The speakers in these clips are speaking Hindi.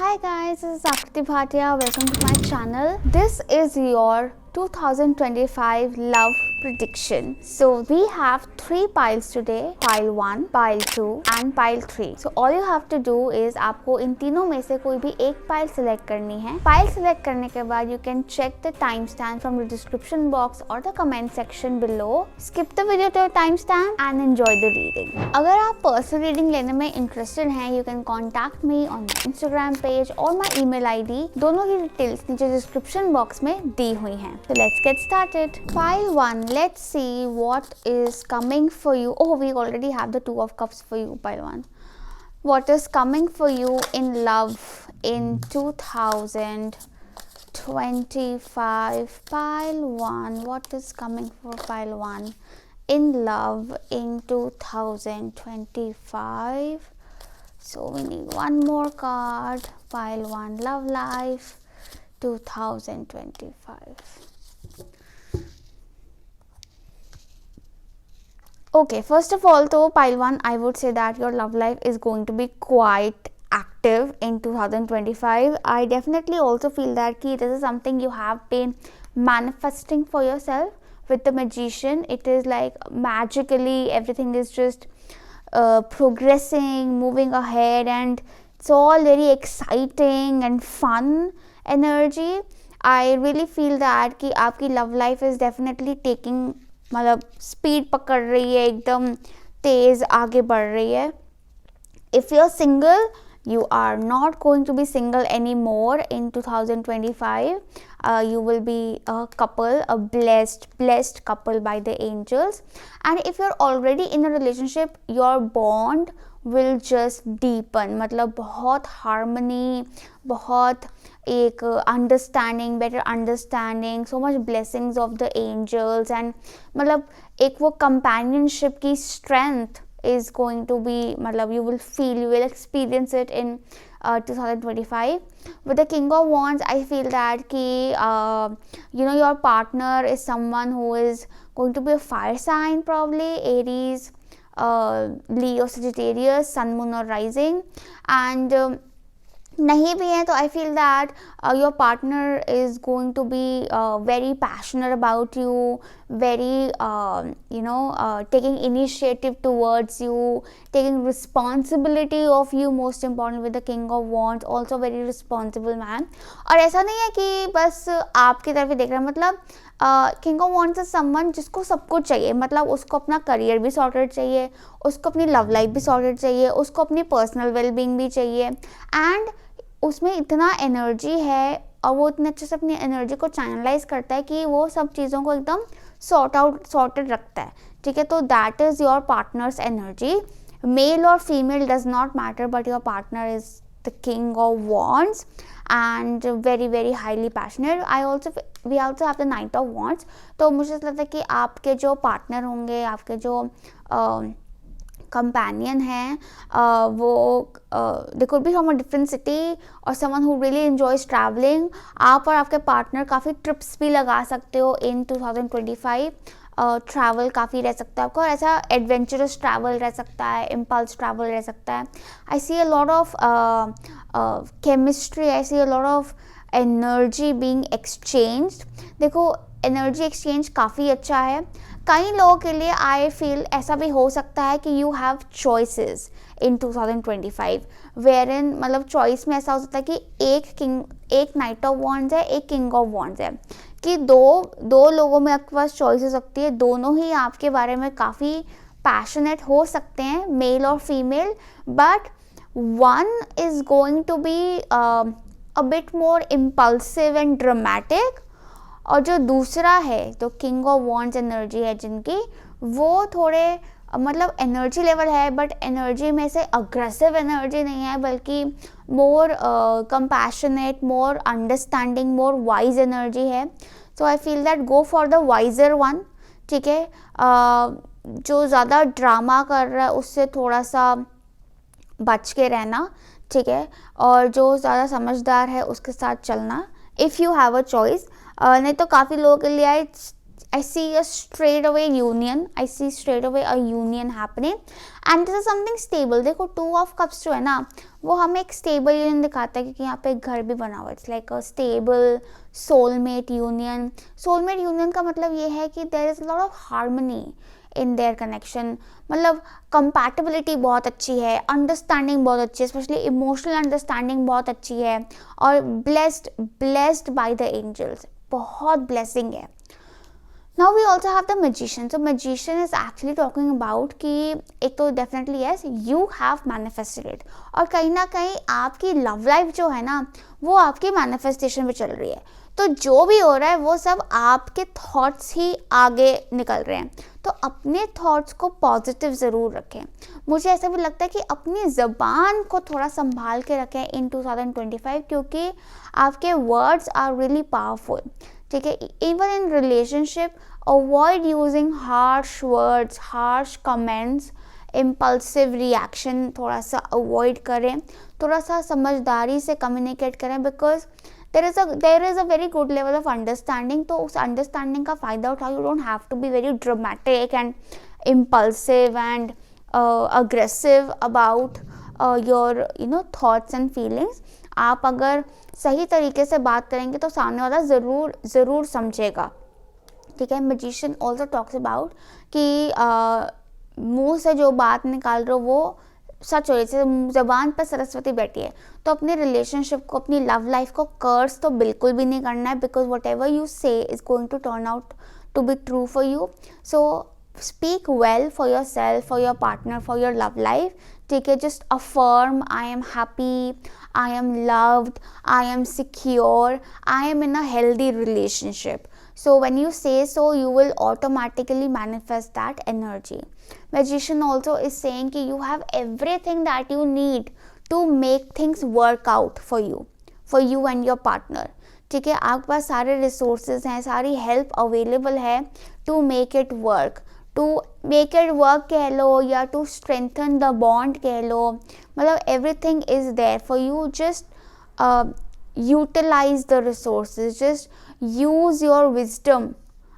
Hi guys, this is Akriti Bhatia. Welcome to my channel. This is your 2025 love prediction. So we have 3 piles today, pile 1, pile 2 and pile 3. So all you have to do is आपको इन तीनों में से कोई भी एक पाइल सिलेक्ट करनी है. पाइल सिलेक्ट करने के बाद you can check the timestamp from the description box or the comment section below. Skip the video to your timestamp and enjoy the reading. अगर आप पर्सनल रीडिंग लेने में इंटरेस्टेड हैं, you can contact me on my Instagram page और my email ID. दोनों की डिटेल्स नीचे डिस्क्रिप्शन बॉक्स में दी हुई हैं. So let's get started. Pile 1. Let's see what is coming for you. Oh, we already have the 2 of cups for you, pile 1. What is coming for you in love in 2025? Pile 1. What is coming for pile 1 in love in 2025? So we need one more card. Pile 1, love life 2025. Okay, first of all, though, pile 1, I would say that your love life is going to be quite active in 2025. I definitely also feel that this is something you have been manifesting for yourself. With the Magician, it is like magically everything is just progressing, moving ahead, and it's all very exciting and fun energy. I really feel that कि आपकी love life is definitely taking मतलब स्पीड पकड़ रही है, एकदम तेज आगे बढ़ रही है. If you are single, you are not going to be single anymore in 2025. You will be a couple, a blessed couple by the angels. And if you're already in a relationship, your bond will just deepen. मतलब बहुत harmony, बहुत एक understanding, better understanding, so much blessings of the angels, and मतलब एक वो companionship की strength is going to be, मतलब you will experience it in 2025. With the King of Wands, I feel that your partner is someone who is going to be a fire sign, probably Aries, Leo, Sagittarius, Sun, Moon or Rising. And नहीं भी है तो I feel that your partner is going to be very passionate about you, very taking initiative towards you, taking responsibility of you. Most important with the King of Wands, also very responsible man. और ऐसा नहीं है कि बस आपकी तरफ ही देख रहा है, मतलब king of wands is someone जिसको सब कुछ चाहिए. मतलब उसको अपना करियर भी सॉर्टेड चाहिए, उसको अपनी लव लाइफ भी सॉर्टेड चाहिए, उसको अपनी पर्सनल वेलबींग भी चाहिए, एंड उसमें इतना एनर्जी है और वो इतने अच्छे से अपनी एनर्जी को चैनलाइज करता है कि वो सब चीज़ों को एकदम सॉर्टेड रखता है. ठीक है, तो that is your partner's energy. Male और female does not matter, but your partner is the king of wands and very very highly passionate. We also have the knight of wands. तो मुझे लगता है कि आपके जो पार्टनर होंगे, आपके जो कंपेनियन हैं, वो they could be from a different city और someone who really enjoys travelling. आप और आपके पार्टनर काफ़ी ट्रिप्स भी लगा सकते हो इन 2025. ट्रैवल काफ़ी रह सकता है आपका, और ऐसा एडवेंचरस ट्रैवल रह सकता है, इम्पल्स ट्रैवल रह सकता है. I see a lot of chemistry, I see a lot of energy being exchanged. देखो, एनर्जी एक्सचेंज काफ़ी अच्छा है. कई लोगों के लिए आई फील ऐसा भी हो सकता है कि you have choices in 2025, where in मतलब चॉइस में ऐसा हो सकता है कि एक नाइट ऑफ वॉन्ड्स है, एक किंग ऑफ वॉन्ड्स है, कि दो लोगों में आपके पास चॉइस हो सकती है. दोनों ही आपके बारे में काफ़ी पैशनेट हो सकते हैं, मेल और female, but one is going to be a bit more impulsive and dramatic, और जो दूसरा है तो किंग ऑफ वॉन्ड्स एनर्जी है जिनकी, वो थोड़े मतलब एनर्जी लेवल है, बट एनर्जी में से अग्रेसिव एनर्जी नहीं है, बल्कि more compassionate, more understanding, more wise energy है. So I feel that go for the wiser one. ठीक है, जो ज़्यादा ड्रामा कर रहा है उससे थोड़ा सा बच के रहना. ठीक है, और जो ज़्यादा समझदार है उसके साथ चलना, if you have a choice. नहीं तो काफ़ी लोगों के लिए I see a straight away union. I see straight away a union happening, and this is something stable. देखो 2 of cups जो है ना, वो हमें एक स्टेबल यूनियन दिखाता है, क्योंकि यहाँ पे एक घर भी बना हुआ है. It's like a stable soulmate union. Soulmate union का मतलब ये है कि there is lot of harmony in their connection. मतलब कंपैटिबिलिटी बहुत अच्छी है, अंडरस्टैंडिंग बहुत अच्छी है, स्पेशली इमोशनल अंडरस्टैंडिंग बहुत अच्छी है, और ब्लेस्ड बाय द एंजल्स, बहुत ब्लेसिंग है. Now we also have the magician. So magician is actually talking about कि एक तो definitely yes, you have manifested it, और कहीं ना कहीं आपकी लव लाइफ जो है ना, वो आपकी मैनिफेस्टेशन पे चल रही है. तो जो भी हो रहा है वो सब आपके थॉट्स ही आगे निकल रहे हैं. तो अपने थॉट्स को पॉजिटिव ज़रूर रखें. मुझे ऐसा भी लगता है कि अपनी ज़बान को थोड़ा संभाल के रखें इन 2025, क्योंकि आपके वर्ड्स आर रियली पावरफुल. ठीक है. Even in relationship, avoid using harsh words, harsh comments, impulsive reaction थोड़ा सा अवॉइड करें. थोड़ा सा समझदारी से कम्युनिकेट करें, because there is a very good level of understanding. तो उस अंडरस्टैंडिंग का फ़ायदा उठाओ. You don't have to be very dramatic and impulsive and aggressive about your thoughts and feelings. आप अगर सही तरीके से बात करेंगे तो सामने वाला ज़रूर समझेगा. ठीक है. मैजिशियन ऑल्सो टॉक्स अबाउट कि मुंह से जो बात निकाल रहे हो वो सच हो रही है. ज़बान पर सरस्वती बैठी है. तो अपने रिलेशनशिप को, अपनी लव लाइफ को कर्स तो बिल्कुल भी नहीं करना है, because whatever you say is going to turn out to be true for you. So speak well for yourself, for your partner, for your love life. ठीक है. just affirm, I am happy, I am loved, I am secure, I am in a healthy relationship. So when you say so, you will automatically manifest that energy. Magician also is saying कि you have everything that you need to make things work out for you and your partner. ठीक है. आपके पास सारे रिसोर्सेज हैं, सारी हेल्प अवेलेबल है to make it work. To make it work कह लो, या टू स्ट्रेंथन द बॉन्ड कह लो. मतलब everything is there for you. Just utilise the resources, just use your wisdom.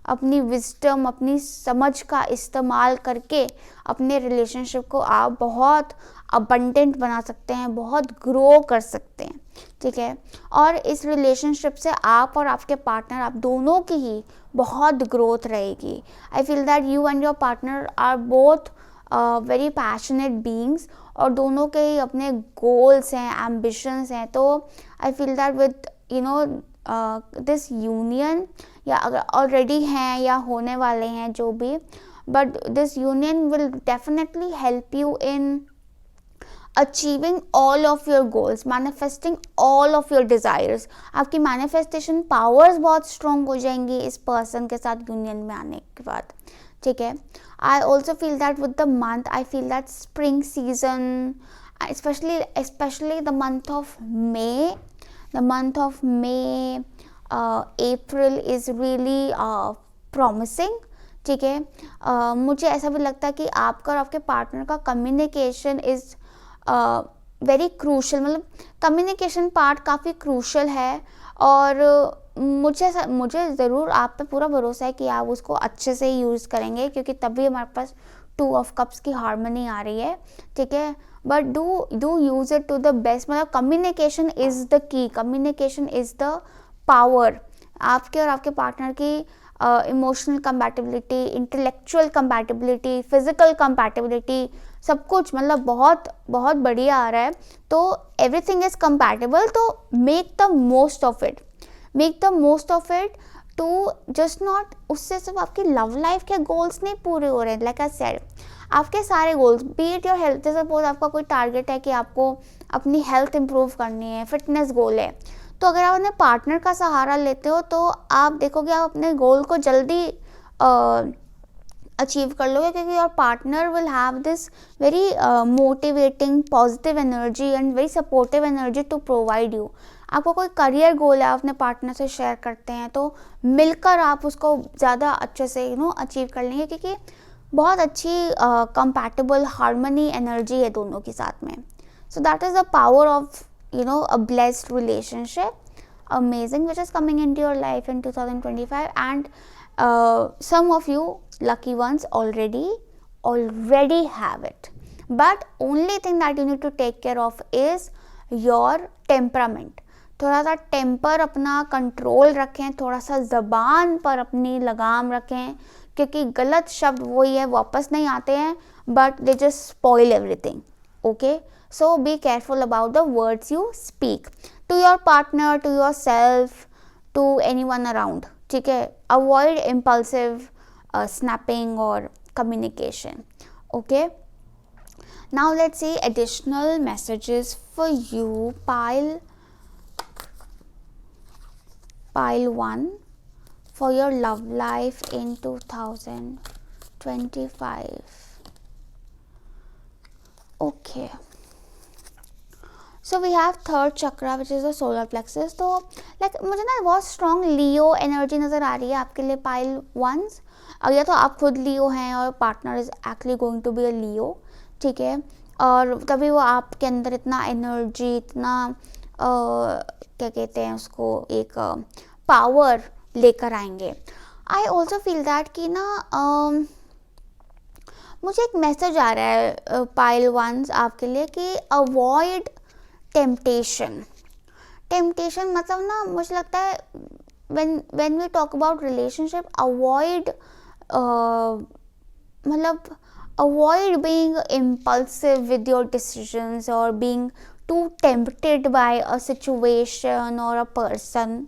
अपनी समझ का इस्तेमाल करके अपने रिलेशनशिप को आप बहुत अबंडेंट बना सकते हैं, बहुत ग्रो कर सकते हैं. ठीक है. और इस रिलेशनशिप से आप और आपके पार्टनर, आप दोनों की ही बहुत ग्रोथ रहेगी. I feel that you and your partner are both very passionate beings, और दोनों के ही अपने गोल्स हैं, एम्बिशंस हैं. तो I feel that with this union, या अगर ऑलरेडी हैं या होने वाले हैं जो भी, but this union will definitely help you in achieving all of your goals, manifesting all of your desires. आपकी मैनिफेस्टेशन पावर्स बहुत स्ट्रॉन्ग हो जाएंगी इस पर्सन के साथ यूनियन में आने के बाद. ठीक है. आई also feel that with the month, I feel that spring season, especially the month of May, April is really promising. ठीक है. मुझे ऐसा भी लगता है कि आपका और आपके पार्टनर का कम्युनिकेशन इज़ वेरी क्रूशल. मतलब कम्युनिकेशन पार्ट काफ़ी क्रूशल है, और मुझे ज़रूर आप पे पूरा भरोसा है कि आप उसको अच्छे से यूज़ करेंगे, क्योंकि तभी हमारे पास 2 ऑफ कप्स की हार्मनी आ रही है. ठीक है. But do use it to the best. मतलब communication is the key, communication is the power. आपके और आपके पार्टनर की emotional compatibility, intellectual compatibility, physical compatibility, सब कुछ मतलब बहुत बहुत बढ़िया आ रहा है. तो एवरीथिंग इज़ कंपैटिबल. तो make the most of it to just not, उससे सिर्फ आपकी लव लाइफ के गोल्स नहीं पूरे हो रहे हैं. लाइक आई सेड, आपके सारे goals, B it your health. जैसे सपोज आपका कोई टारगेट है कि आपको अपनी हेल्थ इंप्रूव करनी है, फिटनेस गोल है, तो अगर आप अपने पार्टनर का सहारा लेते हो तो आप देखोगे आप अपने गोल को जल्दी अचीव कर लोगे, क्योंकि your partner will have this very motivating, positive energy and very supportive energy to provide you. आपको कोई करियर गोल है, आप अपने पार्टनर से शेयर करते हैं, तो मिलकर आप उसको ज़्यादा अच्छे से अचीव कर लेंगे, क्योंकि बहुत अच्छी कंपैटिबल हार्मनी एनर्जी है दोनों के साथ में. So that is the power of a blessed relationship, amazing, which is coming into your life in 2025. And some of you lucky ones already have it, but only thing that you need to take care of is your temperament. थोड़ा सा टेम्पर अपना कंट्रोल रखें, थोड़ा सा ज़बान पर अपनी लगाम रखें, क्योंकि गलत शब्द वही है, वापस नहीं आते हैं, but they just spoil everything. Okay, so be careful about the words you speak to your partner, to yourself, to anyone around. ठीक है, avoid impulsive snapping or communication. Okay, now let's see additional messages for you. Pile 1 for your love life in 2025. Okay, so we have third chakra which is the solar plexus. तो like मुझे ना बहुत strong Leo energy नज़र आ रही है आपके लिए pile 1s. या तो आप खुद लियो हैं और partner is actually going to be a Leo. ठीक है, और तभी वो आपके अंदर इतना एनर्जी, इतना क्या कहते हैं उसको, एक पावर लेकर आएंगे. आई ऑल्सो फील दैट कि ना मुझे एक मैसेज आ रहा है पाइल वंस आपके लिए कि अवॉइड टेम्पटेशन. टेम्पटेशन मतलब ना मुझे लगता है when we talk about relationship, avoid being impulsive with your decisions or being too tempted by a situation or a person.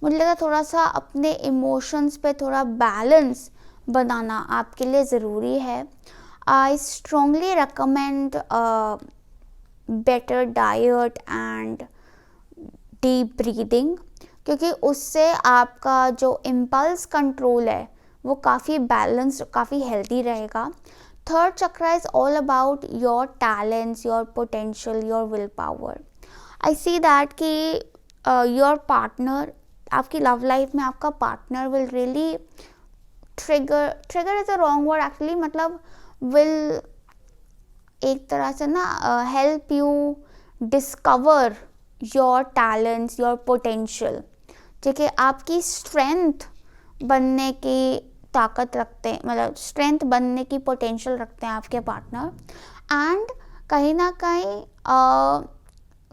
मुझे लगा थोड़ा सा अपने इमोशंस पे थोड़ा बैलेंस बनाना आपके लिए ज़रूरी है. I strongly recommend better diet and deep breathing, क्योंकि उससे आपका जो इम्पल्स कंट्रोल है वो काफ़ी बैलेंस्ड, काफ़ी हेल्दी रहेगा. Third chakra is all about your talents, your potential, your will power. I see that कि योर पार्टनर, आपकी लव लाइफ में आपका partner will really trigger is a wrong word actually, मतलब विल एक तरह से ना help you discover your talents, your potential. ठीक है, आपकी स्ट्रेंथ बनने की ताकत रखते हैं, मतलब स्ट्रेंथ बनने की पोटेंशियल रखते हैं आपके पार्टनर. एंड कहीं ना कहीं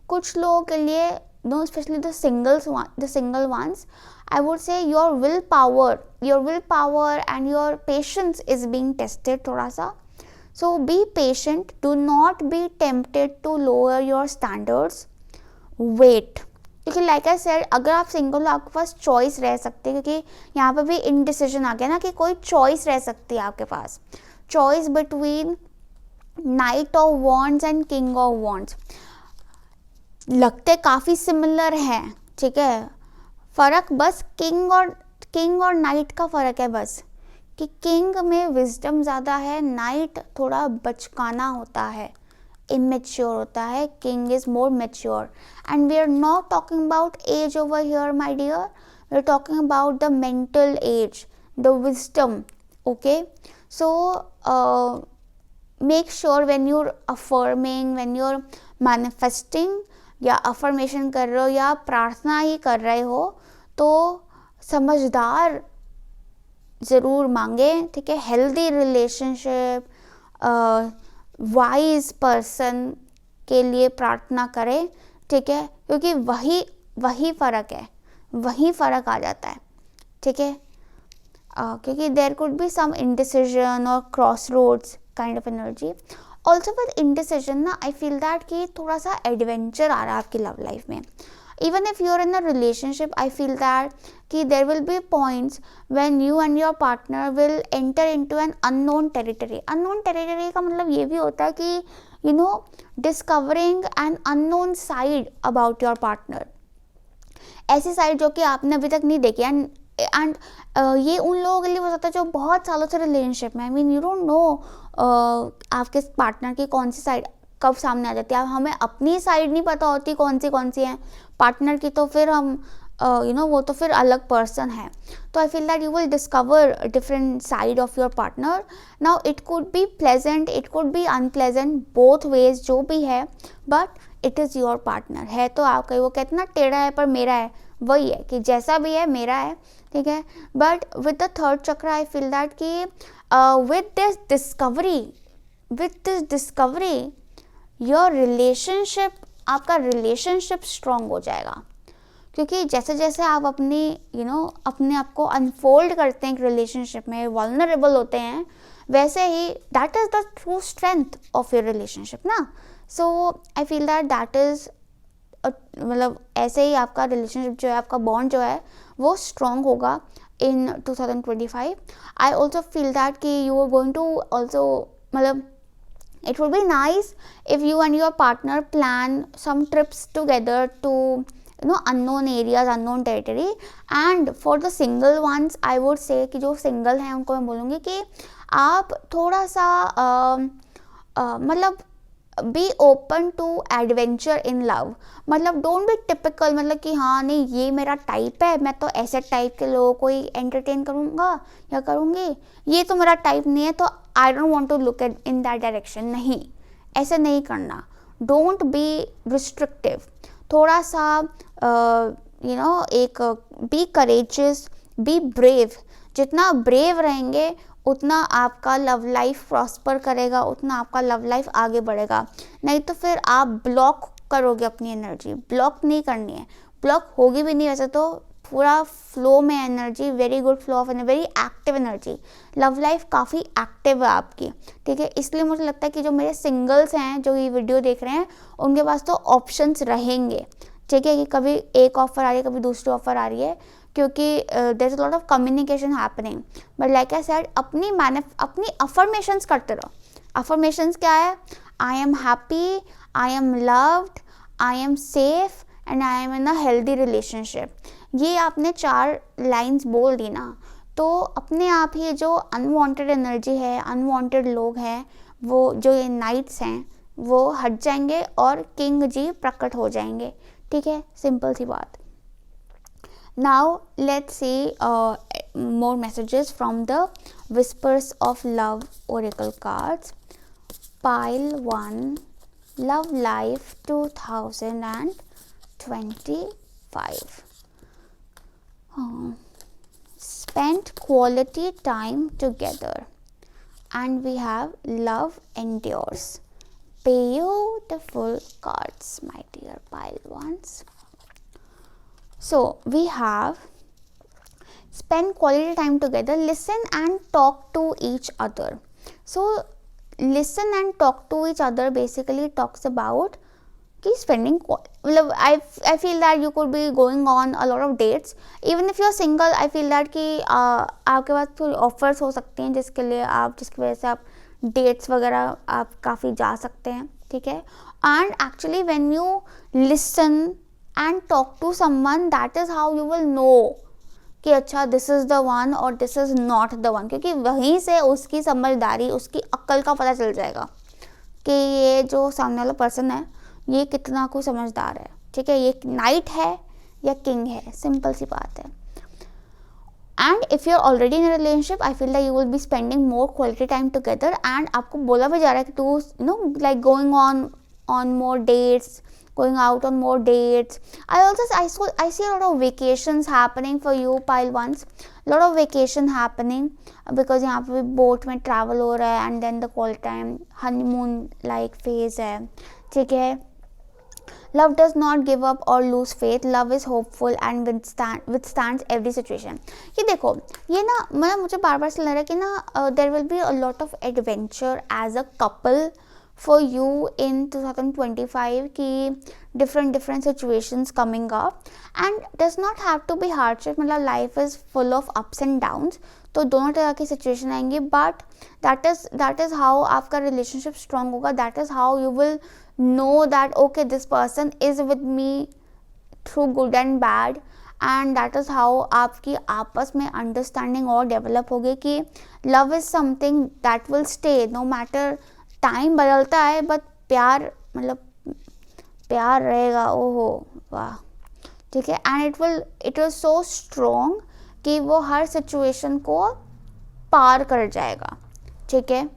कुछ लोगों के लिए, no specially the single ones, I would say your willpower and your patience is being tested थोड़ा सा. So be patient, do not be tempted to lower your standards, wait. क्योंकि लाइक आई सेड, अगर आप सिंगल हो आपके पास चॉइस रह सकती है, क्योंकि यहाँ पे भी इनडिसीजन आ गया ना कि कोई चॉइस रह सकती है आपके पास, choice between knight of wands and king of wands. लगते काफ़ी सिमिलर हैं, ठीक है, फ़र्क बस किंग और नाइट का फ़र्क है बस, कि किंग में विजडम ज़्यादा है, नाइट थोड़ा बचकाना होता है, immature होता है, king is more mature. And we are not talking about age over here, my dear, we are talking about the mental age, the wisdom. Okay, so make sure when you're affirming, when you're manifesting या affirmation कर रहे हो या प्रार्थना ही कर रहे हो, तो समझदार ज़रूर मांगे. ठीक है, हेल्दी रिलेशनशिप, वाइज पर्सन के लिए प्रार्थना करें. ठीक है, क्योंकि वही फ़र्क है, वही फ़र्क आ जाता है. ठीक है, क्योंकि there could be some indecision और cross roads kind of energy. Also with indecision ना, आई फील दैट कि थोड़ा सा एडवेंचर आ रहा है आपकी लव लाइफ में. Even if you're in a relationship, I feel that कि there will be points when you and your partner will enter into an unknown territory. Unknown territory का मतलब ये भी होता है कि you know, discovering an unknown side about your partner. ऐसी साइड जो कि आपने अभी तक नहीं देखी. एंड ये उन लोगों के लिए हो सकता है जो बहुत सालों से रिलेशनशिप में, I mean you don't know आपके पार्टनर की कौन सी साइड कब सामने आ जाती है. हमें अपनी साइड नहीं पता होती कौन सी हैं, पार्टनर की तो फिर हम वो तो फिर अलग पर्सन है. तो I feel that you will discover different side of your partner. Now it could be pleasant, it could be unpleasant, both ways जो भी है, but it is your partner है. तो आप कहीं वो कहते हैं ना टेढ़ा है पर मेरा है, वही है कि जैसा भी है मेरा है, ठीक है। बट विद द थर्ड चक्र आई फील दैट कि with this discovery your relationship, आपका रिलेशनशिप स्ट्रॉन्ग हो जाएगा। क्योंकि जैसे जैसे आप अपनी अपने आप को अनफोल्ड करते हैं एक रिलेशनशिप में, वल्नरेबल होते हैं, वैसे ही that is the true strength of your relationship ना। So I feel that is मतलब ऐसे ही आपका रिलेशनशिप जो है, आपका बॉन्ड जो है वो स्ट्रॉन्ग होगा in 2025। I also feel that कि you are going to also मतलब it would be nice if you and your partner plan some trips together to unknown areas, unknown territory. And for the single ones I would say कि जो single हैं उनको मैं बोलूँगी कि आप थोड़ा सा मतलब be open to adventure in love. मतलब डोंट बी टिपिकल, मतलब कि हाँ नहीं ये मेरा टाइप है, मैं तो ऐसे टाइप के लोगों को ही एंटरटेन करूँगा या करूँगी, ये तो मेरा टाइप नहीं है तो I don't want to look at in that direction. नहीं, ऐसे नहीं करना। डोंट बी रिस्ट्रिक्टिव, थोड़ा सा एक बी करेजियस, बी ब्रेव। जितना ब्रेव रहेंगे उतना आपका लव लाइफ प्रॉस्पर करेगा, उतना आपका लव लाइफ आगे बढ़ेगा। नहीं तो फिर आप ब्लॉक करोगे अपनी एनर्जी। ब्लॉक नहीं करनी है, ब्लॉक होगी भी नहीं वैसे तो, पूरा फ्लो में energy, very good flow of energy, very active energy. Love life काफ़ी एक्टिव है आपकी, ठीक है। इसलिए मुझे लगता है कि जो मेरे सिंगल्स हैं जो ये वीडियो देख रहे हैं, उनके पास तो ऑप्शंस रहेंगे, ठीक है। कि कभी एक ऑफर आ रही है, कभी दूसरी ऑफर आ रही है, क्योंकि there is a lot of communication happening. But like I said, अपनी अफर्मेशंस करते रहो। अफर्मेशंस क्या है? I am happy, I am loved, I am safe and I am in a healthy relationship. ये आपने 4 लाइंस बोल दी ना, तो अपने आप ही जो अनवांटेड एनर्जी है, अनवांटेड लोग हैं, वो जो ये नाइट्स हैं वो हट जाएंगे और किंग जी प्रकट हो जाएंगे, ठीक है। सिंपल सी बात। Now let's see more messages from the Whispers of Love Oracle cards. Pile 1, Love Life 2025. Spend quality time together. And we have Love Endures. Beautiful cards, my dear pile ones. So we have spend quality time together, listen and talk to each other. So listen and talk to each other basically talks about कि spending मतलब I feel that you could be going on a lot of dates. Even if you are single, I feel that कि आपके पास थोड़ी ऑफर्स हो सकती हैं जिसकी वजह से आप डेट्स वगैरह आप काफ़ी जा सकते हैं, ठीक है। And actually when you listen and talk to someone, that is how you will know कि अच्छा this is the one और this is not the one। क्योंकि वहीं से उसकी समझदारी, उसकी अक्ल का पता चल जाएगा कि ये जो सामने वाला पर्सन है ये कितना कोई समझदार है, ठीक है। ये नाइट है या किंग है, सिंपल सी बात है। And if you are already in relationship, I feel that you will be spending more quality time together. And आपको बोला भी जा रहा है कि to like going on more dates, going out on more dates. I see a lot of vacations happening for you pile ones, lot of vacation happening because यहाँ पे बोट में travel हो रहा है and then the quality time honeymoon like phase है, ठीक है। Love does not give up or lose faith. Love is hopeful and withstands every situation. ये देखो, ये ना मतलब मुझे बार बार से लग रहा है कि ना there will be a lot of adventure as a couple for you in 2025 की different situations coming up and does not have to be hardship। मतलब life is full of ups and downs, तो दोनों तरह की situation आएंगी, but that is how आपका relationship strong होगा। that is how you will know that okay this person is with me through good and bad, and that is how आपकी आपस में understanding और develop होगी कि love is something that will stay no matter time बदलता है, बट प्यार मतलब प्यार रहेगा। ओहो वाह, ठीक है। And it will so strong कि वो हर सिचुएशन को पार कर जाएगा, ठीक है।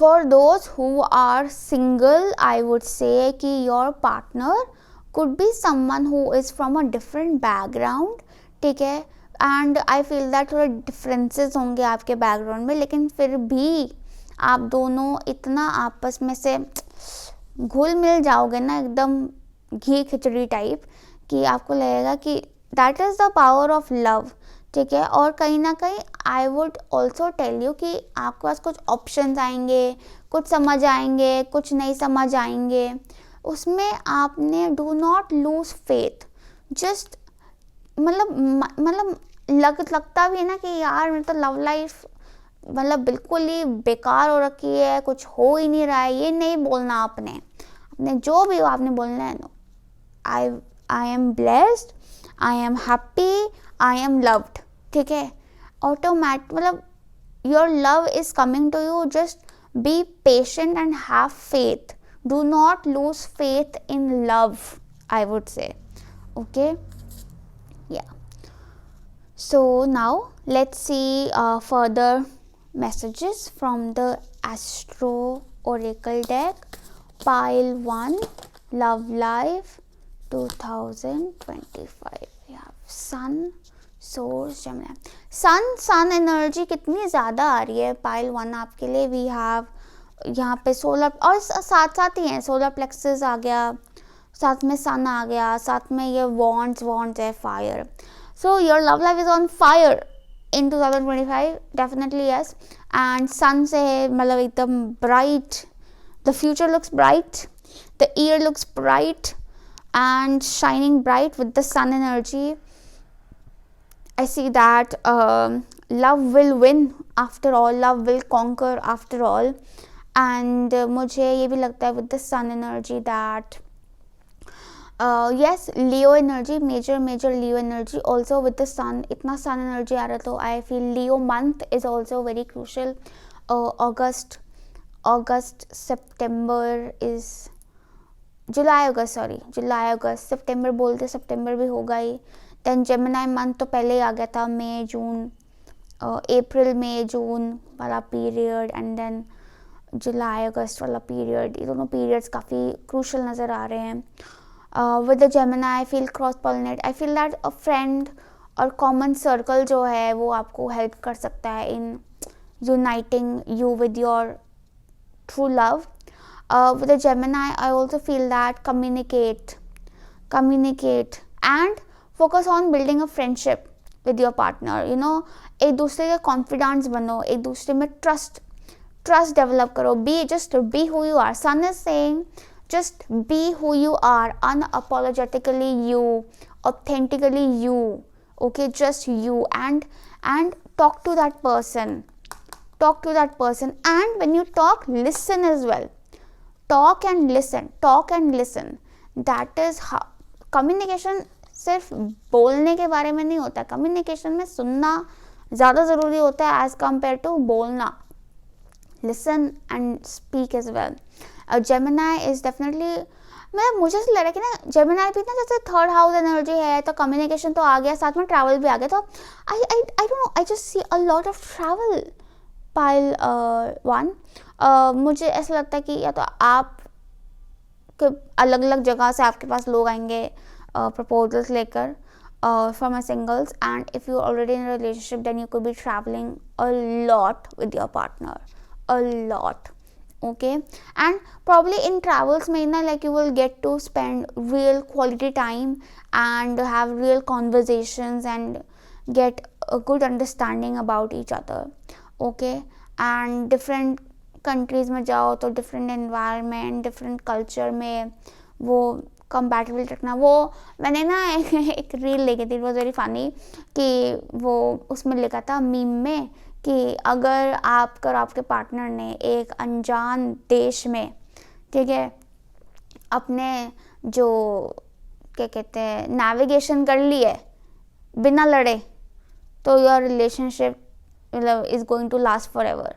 For those who are single, I would say कि your partner could be someone who is from a different background, ठीक है, एंड आई फील दैट थोड़े डिफरेंसेस होंगे आपके बैकग्राउंड में, लेकिन फिर भी आप दोनों इतना आपस में से घुल मिल जाओगे ना, एकदम घी खिचड़ी टाइप, कि आपको लगेगा कि that is the power of love, ठीक है। और कहीं ना कहीं I would also tell you कि आपके पास कुछ ऑप्शंस आएंगे, कुछ समझ आएंगे, कुछ नहीं समझ आएंगे, उसमें आपने do not lose faith. Just मतलब लगता भी है ना कि यार मेरी तो लव लाइफ मतलब बिल्कुल ही बेकार हो रखी है, कुछ हो ही नहीं रहा है, ये नहीं बोलना आपने। आपने जो भी हो आपने बोलना है, no, I am blessed, I am happy, I am loved, ठीक है। ऑटोमेटिक मतलब your love is coming to you, just be patient and have faith, do not lose faith in love, I would say, okay. Yeah, so now let's see further messages from the Astro Oracle deck, pile 1, love life 2025. We have sun, source, Gemini. sun energy कितनी ज़्यादा आ रही है pile 1 आपके लिए। we have यहाँ पे सोलर, और साथ साथ ही हैं, सोलर प्लेक्सस आ गया, साथ में सन आ गया, साथ में ये वॉन्ट्स है, fire. So your love life is on fire in 2025, definitely yes. And sun से मतलब एकदम bright, the future looks bright, the year looks bright and shining bright with the sun energy. I see that love will win after all, love will conquer after all, and मुझे ये भी लगता है with the sun energy that yes, Leo energy, major Leo energy also with the sun, इतना sun energy आ रहा, तो I feel Leo month is also very crucial. August, September is July, August, September बोलते, September भी होगा ही। देन Gemini month तो पहले ही आ गया था, मई जून, अप्रैल मई जून वाला पीरियड, एंड देन जुलाई अगस्त वाला पीरियड, ये दोनों पीरियड्स काफ़ी क्रूशल नज़र आ रहे हैं। With the Gemini I feel cross pollinate, I feel that a friend और कॉमन सर्कल जो है वो आपको हेल्प कर सकता है in uniting you with your true love. With the Gemini I also feel that communicate and focus on building a friendship with your partner, you know, एक दूसरे के कॉन्फिडेंस बनो, एक दूसरे में ट्रस्ट डेवलप करो, just be who you are. Sun is saying just be who you are, unapologetically you, authentically you, okay, just you, and talk to that person, and when you talk, listen as well, talk and listen, that is how communication सिर्फ बोलने के बारे में नहीं होता, कम्युनिकेशन में सुनना ज़्यादा ज़रूरी होता है एज कम्पेयर टू बोलना। Listen and speak as well. Gemini is definitely, मतलब मुझे ऐसा लग रहा है कि ना Gemini भी ना जैसे थर्ड हाउस एनर्जी है, तो कम्युनिकेशन तो आ गया, साथ में ट्रैवल भी आ गया, तो I don't no, I just see a lot of travel pile 1। मुझे ऐसा लगता है कि या तो आप अलग अलग जगह से आपके पास लोग आएंगे proposals लेकर from a singles, and if you're already in a relationship then you could be traveling a lot with your partner, a lot, okay, and probably in travels में ना like you will get to spend real quality time and have real conversations and get a good understanding about each other, okay, and different countries में जाओ तो different environment, different culture में वो कंपैटिबल रखना। वो मैंने ना एक रील देखी थी, इट वाज वेरी फनी, कि वो उसमें लिखा था मीम में कि अगर आपके पार्टनर ने एक अनजान देश में, ठीक है, अपने जो क्या कहते हैं नेविगेशन कर ली है बिना लड़े, तो योर रिलेशनशिप मतलब is going to last forever,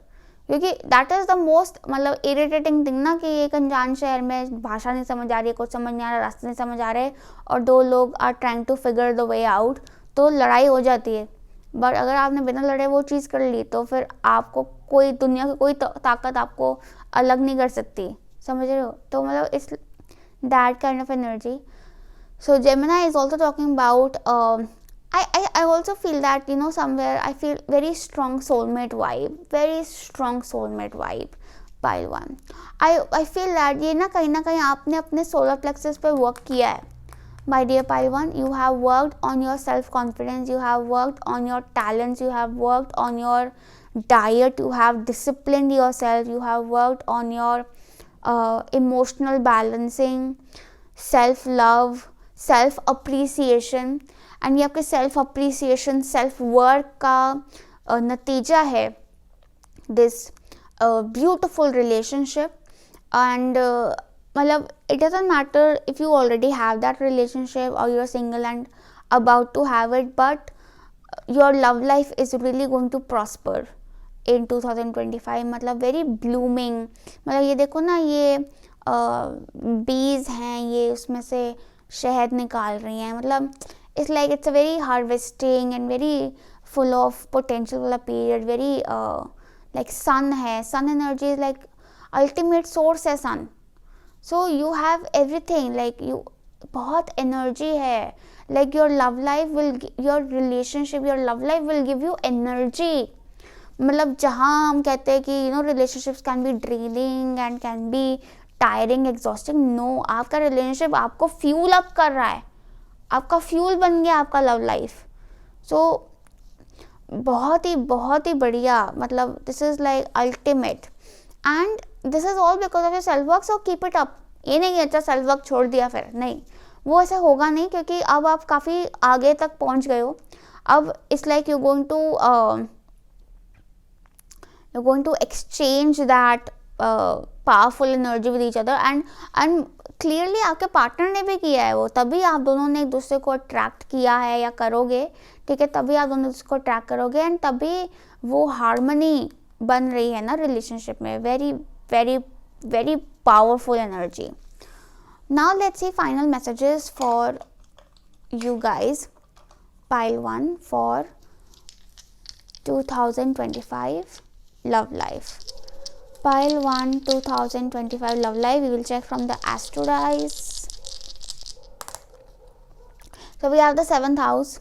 क्योंकि दैट इज़ द मोस्ट मतलब इरिटेटिंग थिंग ना, कि एक अनजान शहर में भाषा नहीं समझ आ रही है, कुछ समझ नहीं आ रहा, रास्ते नहीं समझ आ रहे, और दो लोग are trying to figure the way out, तो लड़ाई हो जाती है। बट अगर आपने बिना लड़े वो चीज़ कर ली, तो फिर आपको कोई दुनिया की कोई ताकत आपको अलग नहीं कर सकती, समझ रहे हो? तो मतलब it's that kind of energy. So Gemini is also talking about I also feel that, you know, somewhere I feel very strong soulmate vibe pile 1. I feel that ये ना कहीं आपने अपने solar plexus पे work किया है. My dear pile 1, you have worked on your self confidence, you have worked on your talents, you have worked on your diet, you have disciplined yourself, you have worked on your emotional balancing, self love, self appreciation. And ये आपके सेल्फ अप्रिसिएशन, सेल्फ वर्क का नतीजा है दिस ब्यूटिफुल रिलेशनशिप. एंड मतलब it doesn't matter if you already have that relationship और you are single and about to have it, but your love life is really going to prosper in 2025. मतलब वेरी ब्लूमिंग. मतलब ये देखो ना, ये बीज हैं, ये उसमें से शहद निकाल रही हैं. मतलब it's like it's a very harvesting and very full of potential वाला पीरियड. वेरी लाइक सन है, sun energy is like ultimate source है sun. So you have everything, like you बहुत एनर्जी है. Like your love life will, your relationship, your love life will give you energy. मतलब जहाँ हम कहते हैं कि you know relationships can be draining and can be tiring, exhausting, no, आपका रिलेशनशिप आपको फ्यूल अप कर रहा है, आपका फ्यूल बन गया आपका लव लाइफ. सो बहुत ही बढ़िया. मतलब this is like ultimate and this is all because of your self work. So keep it up. ये नहीं कि अच्छा सेल्फ वर्क छोड़ दिया फिर, नहीं, वो ऐसा होगा नहीं, क्योंकि अब आप काफ़ी आगे तक पहुंच गए हो. अब it's like you going to exchange that powerful energy with each other. And clearly आपके पार्टनर ने भी किया है वो, तभी आप दोनों ने एक दूसरे को अट्रैक्ट किया है या करोगे, ठीक है, तभी आप दोनों दूसरे को अट्रैक्ट करोगे एंड तभी वो हार्मनी बन रही है ना रिलेशनशिप में. Very very very powerful energy. Now let's C final messages for you guys pile 1 for 2025 love life. Pile 1 2025 love life. We will check from the astro dice. So we have the 7th house.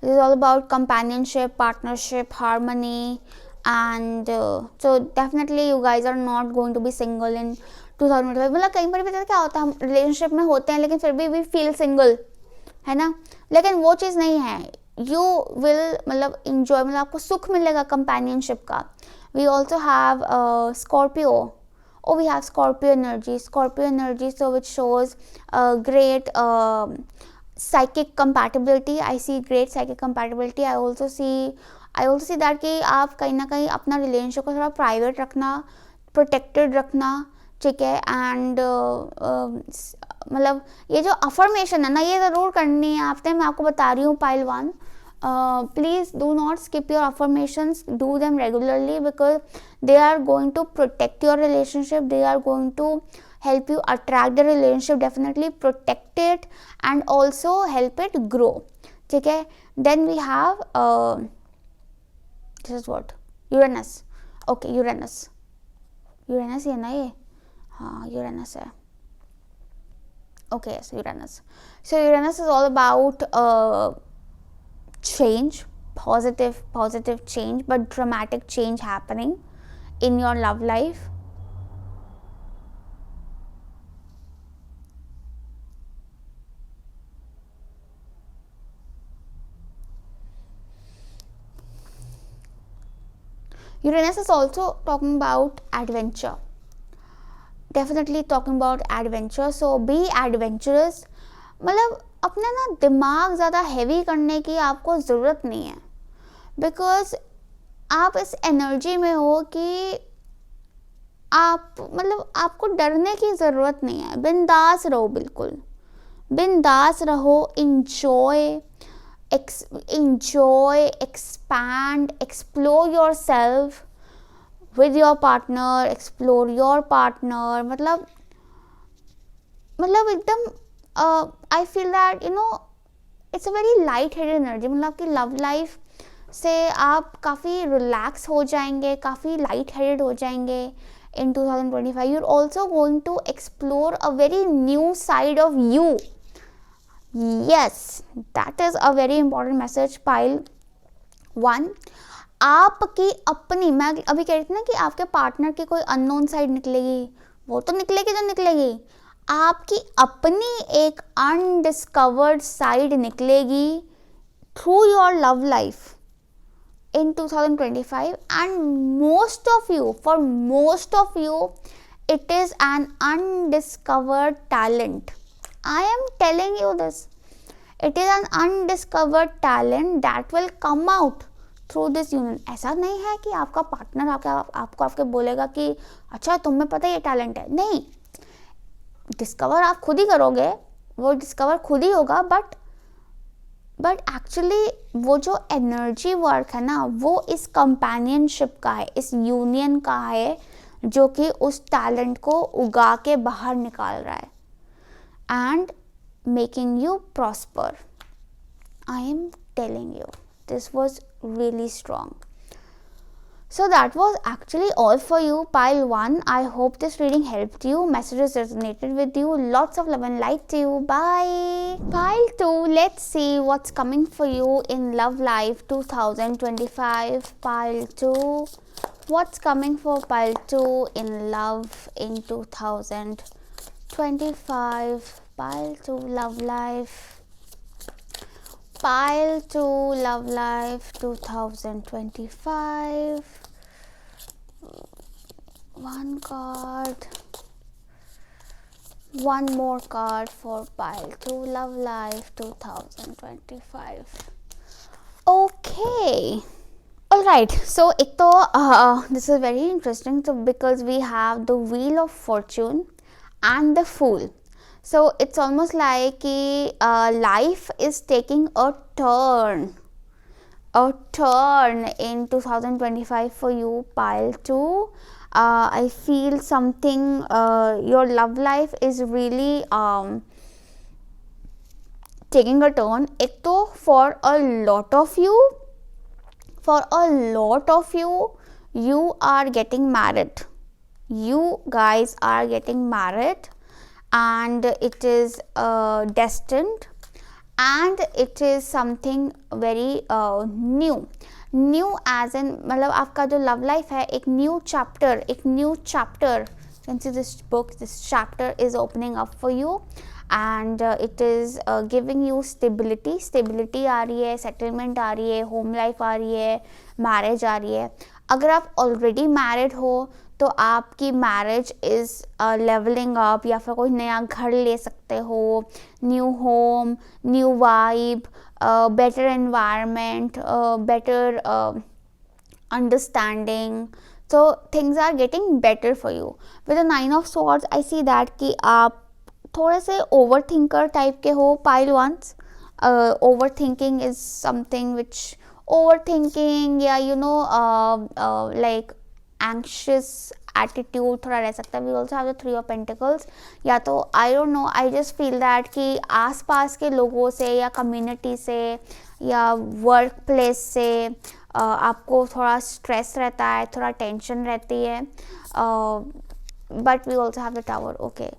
This is all about companionship, partnership, harmony, and so definitely you guys are not going to be single in 2025. मतलब कई बार पता क्या होता है, हम रिलेशनशिप में होते हैं लेकिन फिर भी वी फील सिंगल, है ना. लेकिन वो चीज़ नहीं है. यू विल मतलब इंजॉय, मतलब आपको सुख मिलेगा कंपेनियनशिप का. We also have Scorpio. Oh, we have Scorpio energy, so which shows great psychic compatibility. I see great psychic compatibility. I also see that कि आप कहीं ना कहीं अपना रिलेशनशिप को थोड़ा प्राइवेट रखना, प्रोटेक्टेड रखना, ठीक है. एंड मतलब ये जो अफर्मेशन है ना, ये ज़रूर करनी है आपने. मैं आपको बता रही हूँ pile 1. Please do not skip your affirmations. Do them regularly because they are going to protect your relationship. They are going to help you attract the relationship, definitely protect it and also help it grow. ठीक है. Then we have this is what, Uranus. Okay, Uranus है ना ये. हाँ, Uranus है. Okay, yes, Uranus. So Uranus is all about change, positive change, but dramatic change happening in your love life. Uranus is also talking about adventure, definitely talking about adventure. So be adventurous. मतलब अपना ना दिमाग ज़्यादा हैवी करने की आपको ज़रूरत नहीं है, बिकॉज आप इस एनर्जी में हो कि आप मतलब आपको डरने की ज़रूरत नहीं है. बिंदास रहो, बिल्कुल बिंदास रहो. enjoy, expand, explore yourself with your partner, explore your partner. मतलब एकदम I feel that, you know, it's a very light headed energy. मतलब आपकी लव लाइफ से आप काफ़ी रिलैक्स हो जाएंगे, काफ़ी लाइट हेडेड हो जाएंगे in 2025. You're also going to explore a very new side of you. Yes, that is a very important message pile 1. आपकी अपनी, मैं अभी कह रही थी ना कि आपके पार्टनर की कोई अननोन साइड निकलेगी, वो तो निकलेगी जो निकलेगी, आपकी अपनी एक अनडिस्कवर्ड साइड निकलेगी through your love life in 2025. And for most of you, it is an undiscovered talent. I am telling you this. It is an undiscovered talent that will come out through this union. ऐसा नहीं है कि आपका पार्टनर आपको आपके बोलेगा कि अच्छा तुम्हें पता है ये टैलेंट है, नहीं, डिस्कवर आप खुद ही करोगे, वो डिस्कवर खुद ही होगा. बट एक्चुअली वो जो एनर्जी वर्क है ना, वो इस कंपेनियनशिप का है, इस यूनियन का है, जो कि उस टैलेंट को उगा के बाहर निकाल रहा है and making you prosper. I am telling you, this was really strong. So that was actually all for you, pile 1. I hope this reading helped you, messages resonated with you. Lots of love and light to you. Bye. Pile 2, let's see what's coming for you in love life 2025. Pile 2, what's coming for pile 2 in love in 2025. Pile 2, love life. Pile 2, love life 2025. One card, one more card for pile 2, love life 2025. Okay, all right, so ek to this is very interesting, so because we have the wheel of fortune and the fool. So it's almost like life is taking a turn in 2025 for you, pile 2. I feel something, your love life is really taking a turn. Ek to for a lot of you, you are getting married. You guys are getting married and it is destined, and it is something very new as in मतलब आपका जो love life है, एक new chapter, you can see this book, this chapter is opening up for you, and it is giving you stability आ रही है, settlement आ रही है, home life आ रही है, marriage आ रही है. अगर आप already married हो तो आपकी मैरिज इज लेवलिंग अप, या फिर कोई नया घर ले सकते हो, new home, new vibe, better environment, better understanding. So things are getting better for you. With the 9 of swords I see that कि आप थोड़े से ओवर थिंकर टाइप के हो, pile 1. Overthinking is something which, overthinking या लाइक anxious attitude थोड़ा रह सकता है. We also have the 3 of Pentacles. या तो I don't know, I just feel that कि आसपास के लोगों से या कम्युनिटी से या वर्क प्लेस से आपको थोड़ा स्ट्रेस रहता है, थोड़ा टेंशन रहती है. But we also have the Tower. Okay,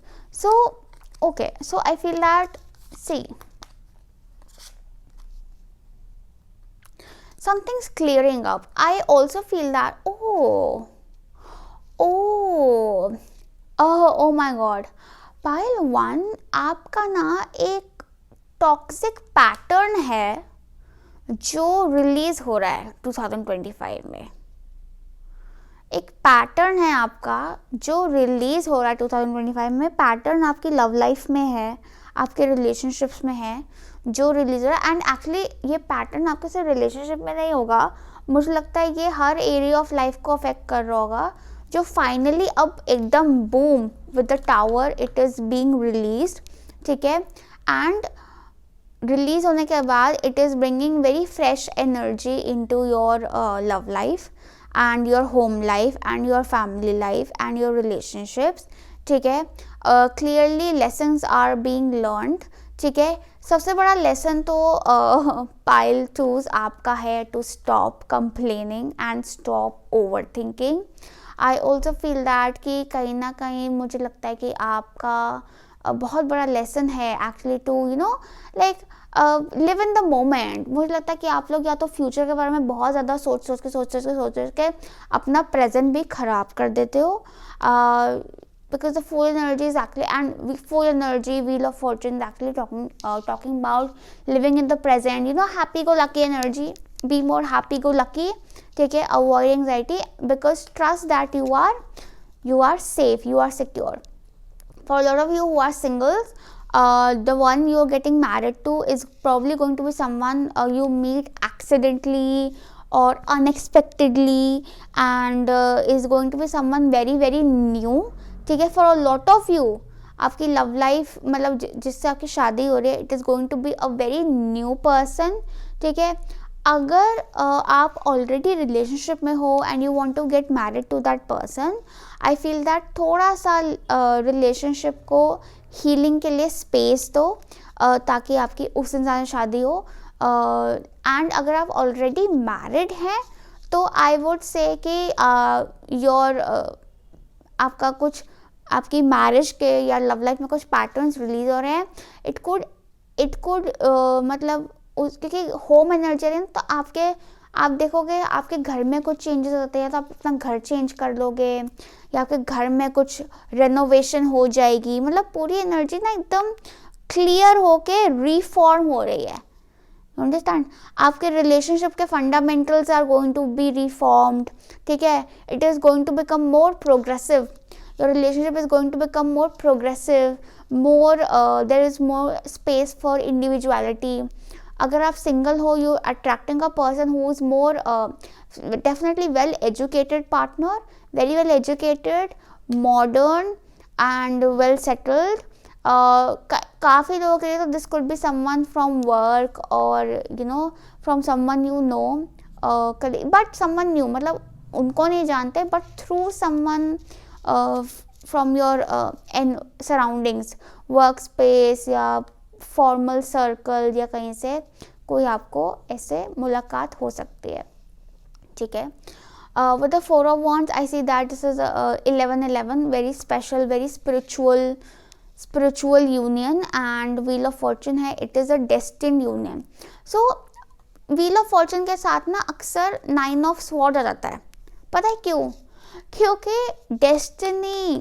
so I feel that, see, something's clearing up. I also feel that, oh my god, pile 1, आपका ना एक टॉक्सिक पैटर्न है जो रिलीज हो रहा है 2025 में. एक पैटर्न है आपका जो रिलीज हो रहा है 2025 में. पैटर्न आपकी लव लाइफ में है, आपके रिलेशनशिप्स में है, जो रिलीज हो रहा है. एंड एक्चुअली ये पैटर्न आपके सिर्फ रिलेशनशिप में नहीं होगा, मुझे लगता है ये हर एरिया ऑफ लाइफ को अफेक्ट कर रहा होगा, जो फाइनली अब एकदम boom with the tower it is being released. ठीक है, एंड रिलीज होने के बाद it is bringing very fresh energy into your love life and your home life and your family life and your relationships. ठीक है, clearly lessons are being learned. ठीक है, सबसे बड़ा लेसन तो pile 2 आपका है, to stop complaining and stop overthinking. I also feel that कि कहीं ना कहीं मुझे लगता है कि आपका बहुत बड़ा लेसन है actually to like live in the moment. मुझे लगता है कि आप लोग या तो फ्यूचर के बारे में बहुत ज़्यादा सोच के अपना प्रेजेंट भी ख़राब कर देते हो. Because the fool energy is actually, and fool energy, wheel of fortune is actually talking about living in the present, happy go lucky energy. Be more happy go lucky. Take care, avoid anxiety, because trust that you are safe, you are secure. For a lot of you who are singles, the one you are getting married to is probably going to be someone you meet accidentally or unexpectedly, and is going to be someone very very new. ठीक है. For a lot of you आपकी लव लाइफ मतलब जिससे आपकी शादी हो रही है, it is going to be a very new person. ठीक है. अगर आप ऑलरेडी रिलेशनशिप में हो and you want to get married to that person, I feel that थोड़ा सा रिलेशनशिप को हीलिंग के लिए स्पेस दो, ताकि आपकी उस इंसान से शादी हो. एंड अगर आप ऑलरेडी मैरिड हैं तो आई वुड से कि योर आपका कुछ आपकी मैरिज के या लव लाइफ में कुछ पैटर्न्स रिलीज हो रहे हैं. इट कुड मतलब क्योंकि होम एनर्जी है तो आप देखोगे आपके घर में कुछ चेंजेस होते हैं, तो आप अपना घर चेंज कर लोगे या आपके घर में कुछ रेनोवेशन हो जाएगी. मतलब पूरी एनर्जी ना एकदम क्लियर होके रिफॉर्म हो रही है. अंडरस्टैंड. आपके रिलेशनशिप के fundamentals are going to be reformed. ठीक है. It is going to become more progressive. Your relationship is going to become more progressive. There is more space for individuality. अगर आप सिंगल हो, you attracting a person who is more definitely well educated partner, very well educated, modern and well settled. काफ़ी लोगों के लिए तो this could be someone from work और from someone but someone new, मतलब उनको नहीं जानते but through someone from your surroundings, work space या फॉर्मल सर्कल या कहीं से कोई आपको ऐसे मुलाकात हो सकती है. ठीक है. With the Four of Wands, I see that this is 11-11, very special, very spiritual union, and Wheel of Fortune है, it is a destined union. So Wheel of Fortune के साथ ना अक्सर 9 of Swords आ जाता है. पता है क्यों? क्योंकि destiny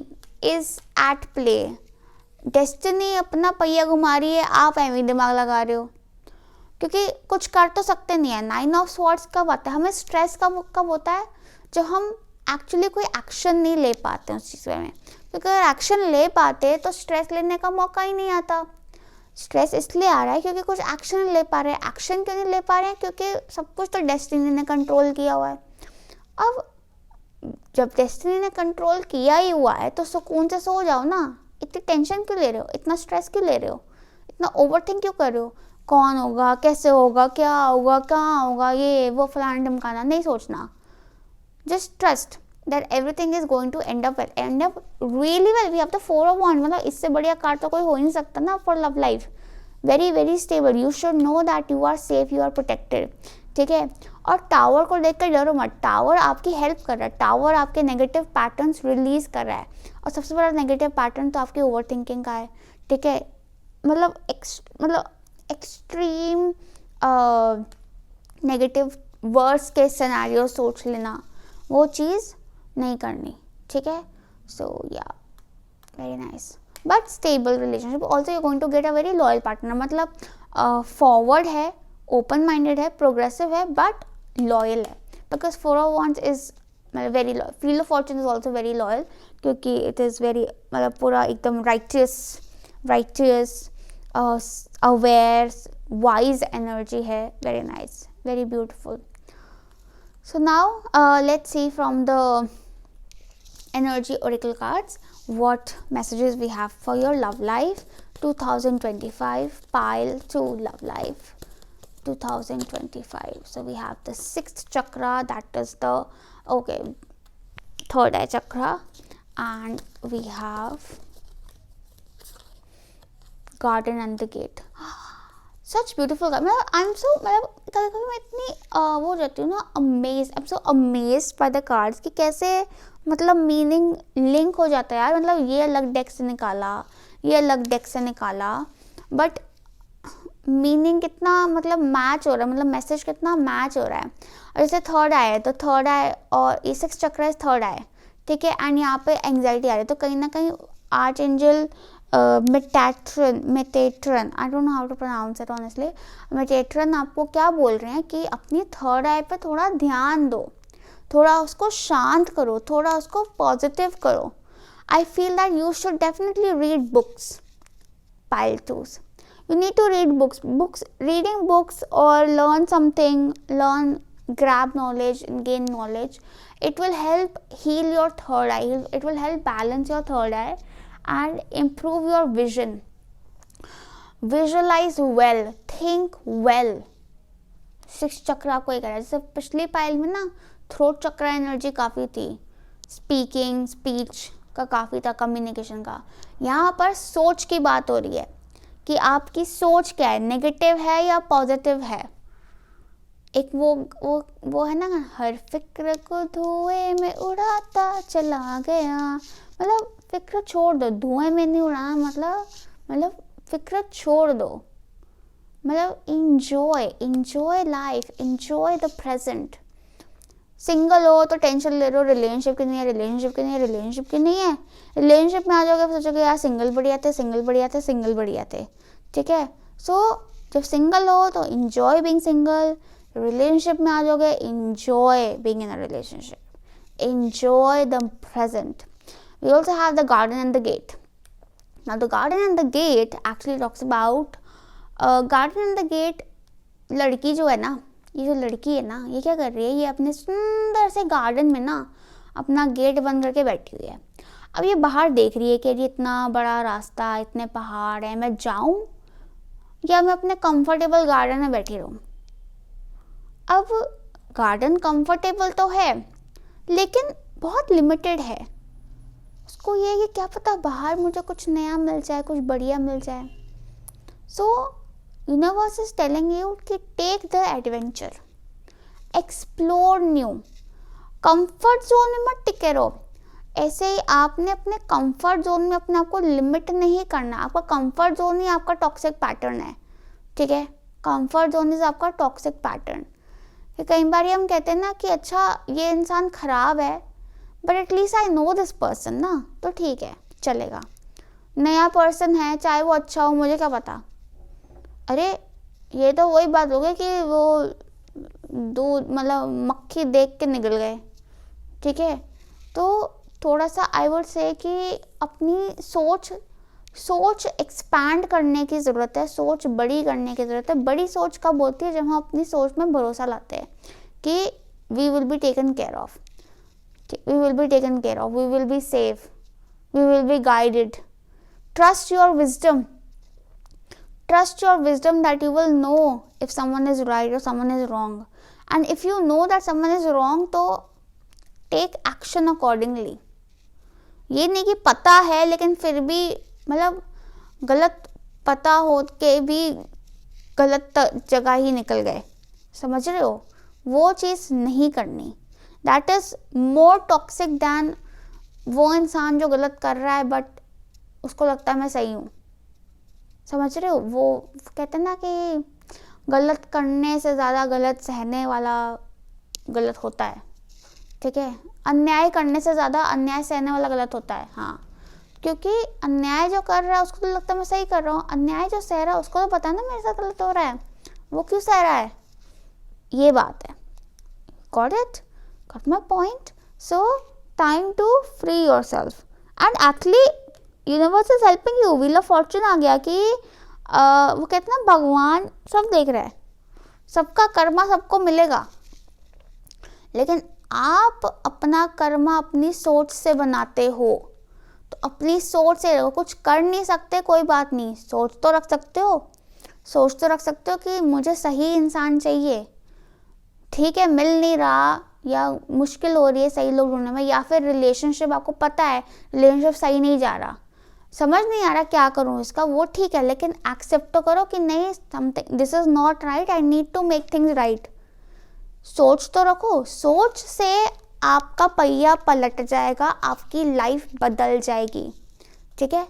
is at play. Destiny अपना पहिया घुमा रही है, आप ऐਵੇਂ दिमाग लगा रहे हो, क्योंकि कुछ कर तो सकते नहीं है. 9 of Swords कब आता है? हमें स्ट्रेस कब होता है? जब हम एक्चुअली कोई एक्शन नहीं ले पाते उस चीज़ में. क्योंकि अगर एक्शन ले पाते तो स्ट्रेस लेने का मौका ही नहीं आता. स्ट्रेस इसलिए आ रहा है क्योंकि कुछ एक्शन नहीं ले पा रहे हैं. एक्शन क्यों नहीं ले पा रहे हैं? क्योंकि सब कुछ तो डेस्टिनी ने कंट्रोल किया हुआ है. अब जब डेस्टिनी ने कंट्रोल किया ही हुआ है तो सुकून से सो जाओ ना. इतनी टेंशन क्यों ले रहे हो? इतना स्ट्रेस क्यों ले रहे हो? इतना ओवरथिंक क्यों कर रहे हो? कौन होगा, कैसे होगा, क्या होगा, कहाँ होगा, ये वो फलाना ढमकाना नहीं सोचना. Just trust that everything is going to end up really well. We have the Four of Wands, मतलब इससे बढ़िया कार्ड तो कोई हो ही नहीं सकता ना for love life. Very very stable. You should know that you are safe, you are protected. ठीक है. और टावर को देखकर डरो मत. टावर आपकी हेल्प कर रहा है. टावर आपके नेगेटिव पैटर्न्स रिलीज कर रहा है. और सबसे बड़ा नेगेटिव पैटर्न तो आपकी ओवर थिंकिंग का है. ठीक है. मतलब एक्सट्रीम नेगेटिव वर्स के सिनेरियो सोच लेना, वो चीज़ नहीं करनी. ठीक है. So yeah very nice but stable relationship. Also you going to get a very loyal partner. मतलब फॉरवर्ड है, ओपन माइंडेड है, प्रोग्रेसिव है बट लॉयल है. Because Four of Wands is मतलब very loyal. Wheel of Fortune is also very loyal क्योंकि इट इज़ वेरी मतलब पूरा एकदम राइटियस अवेयर वाइज एनर्जी है. Very nice, very beautiful. So now let's see from the energy oracle cards what messages we have for your love life 2025. Pile 2 love life 2025. So we have the 6th chakra, that is the third eye chakra, and we have garden and the gate. Such beautiful. मतलब आई एम सो मतलब कभी कभी मैं इतनी वो हो जाती हूँ ना I am so amazed by the cards कि कैसे मतलब मीनिंग लिंक हो जाता है यार. मतलब ये अलग डेक से निकाला, ये अलग डेक से निकाला, बट मीनिंग कितना मतलब मैच हो रहा है, मतलब मैसेज कितना मैच हो रहा है। और जैसे थर्ड आई है तो थर्ड आई और ये 6 चक्र है थर्ड आई, ठीक है। एंड यहाँ पे एंग्जाइटी आ रही है, तो कहीं ना कहीं arch angel Metatron, I don't know how to pronounce it honestly, Metatron आपको क्या बोल रहे हैं कि अपनी थर्ड आई पे थोड़ा ध्यान दो, थोड़ा उसको शांत करो, थोड़ा उसको पॉजिटिव करो। आई feel that you should definitely read books, pile 2s. You need to read books, reading books or learn something, grab knowledge and gain knowledge. It will help heal your third eye, it will help balance your third eye and improve your vision. Visualize well, think well. 6 चक्र आपको ये कह रहा है। जैसे पिछली पाइल में ना थ्रोट चक्र एनर्जी काफ़ी थी, स्पीकिंग स्पीच का काफ़ी था, कम्युनिकेशन का। यहाँ पर सोच की बात हो रही है कि आपकी सोच क्या है, नेगेटिव है या पॉजिटिव है। एक वो है ना, हर फिक्र को धुएं में उड़ाता चला गया, मतलब फिक्र छोड़ दो, धुएं में नहीं उड़ाना, मतलब फिक्र छोड़ दो, मतलब enjoy life, enjoy the present. Single हो तो टेंशन ले रहे हो रिलेशनशिप की नहीं है, रिलेशनशिप की नहीं है, रिलेशनशिप की नहीं है, रिलेशनशिप में आ जाओगे सोचोगे यार सिंगल बढ़िया थे, सिंगल बढ़िया थे, सिंगल बढ़िया थे, ठीक है। सो जब सिंगल हो तो इंजॉय बीइंग सिंगल, रिलेशनशिप में आ जाओगे enjoy being in a relationship, enjoy the present. We also have the garden and the gate. Now the garden and the gate actually talks about garden and the gate. लड़की जो है ना, ये जो लड़की है ना, ये क्या कर रही है, ये अपने सुंदर से गार्डन में ना अपना गेट बंद करके बैठी हुई है। अब ये बाहर देख रही है कि ये इतना बड़ा रास्ता, इतने पहाड़ है, मैं जाऊं या मैं अपने कंफर्टेबल गार्डन में बैठी रहूं। अब गार्डन कंफर्टेबल तो है लेकिन बहुत लिमिटेड है, उसको ये कि क्या पता बाहर मुझे कुछ नया मिल जाए, कुछ बढ़िया मिल जाए। So universe is telling you कि take the adventure, explore new. Comfort zone में मत टिके रहो। ऐसे ही आपने अपने कंफर्ट जोन में अपने आप को लिमिट नहीं करना। आपका कंफर्ट जोन ही आपका टॉक्सिक पैटर्न है, ठीक है। कंफर्ट जोन इज आपका टॉक्सिक पैटर्न। कई बार हम कहते हैं ना कि अच्छा ये इंसान खराब है but at least I know this person ना, तो ठीक है चलेगा। नया पर्सन है, चाहे वो अच्छा हो, मुझे क्या पता। अरे ये तो वही बात हो गई कि वो दूध मतलब मक्खी देख के निकल गए, ठीक है। तो थोड़ा सा आई वुड से कि अपनी सोच एक्सपैंड करने की ज़रूरत है, सोच बड़ी करने की ज़रूरत है। बड़ी सोच कब होती है, जब हम अपनी सोच में भरोसा लाते हैं कि we will be taken care of, we will be taken care of, we will be safe, we will be guided. Trust your wisdom, trust your wisdom that you will know if someone is right or someone is wrong, and if you know that someone is wrong तो take action accordingly। ये नहीं कि पता है लेकिन फिर भी मतलब गलत पता हो के भी गलत जगह ही निकल गए, समझ रहे हो, वो चीज़ नहीं करनी। That is more toxic than वो इंसान जो गलत कर रहा है बट उसको लगता है मैं सही हूँ, समझ रहे हो। वो कहते हैं ना कि गलत करने से ज़्यादा गलत सहने वाला गलत होता है, ठीक है। अन्याय करने से ज़्यादा अन्याय सहने वाला गलत होता है, हाँ, क्योंकि अन्याय जो कर रहा है उसको तो लगता है मैं सही कर रहा हूँ, अन्याय जो सह रहा है उसको तो पता है ना मेरे साथ गलत हो रहा है, वो क्यों सह रहा है, ये बात है। Got it, got my point. So time to free yourself and actually universe is helping you. Wheel of fortune आ गया कि वो कहते हैं ना भगवान सब देख रहा है, सबका कर्मा सबको मिलेगा, लेकिन आप अपना कर्मा अपनी सोच से बनाते हो। तो अपनी सोच से रखो, कुछ कर नहीं सकते कोई बात नहीं, सोच तो रख सकते हो, सोच तो रख सकते हो कि मुझे सही इंसान चाहिए, ठीक है, मिल नहीं रहा या मुश्किल हो रही है सही लोग ढूंढने में, या फिर रिलेशनशिप आपको पता है रिलेशनशिप सही नहीं जा रहा, समझ नहीं आ रहा क्या करूं इसका, वो ठीक है, लेकिन एक्सेप्ट तो करो कि नहीं something this is not right, I need to make things right. सोच तो रखो, सोच से आपका पहिया पलट जाएगा, आपकी लाइफ बदल जाएगी, ठीक है।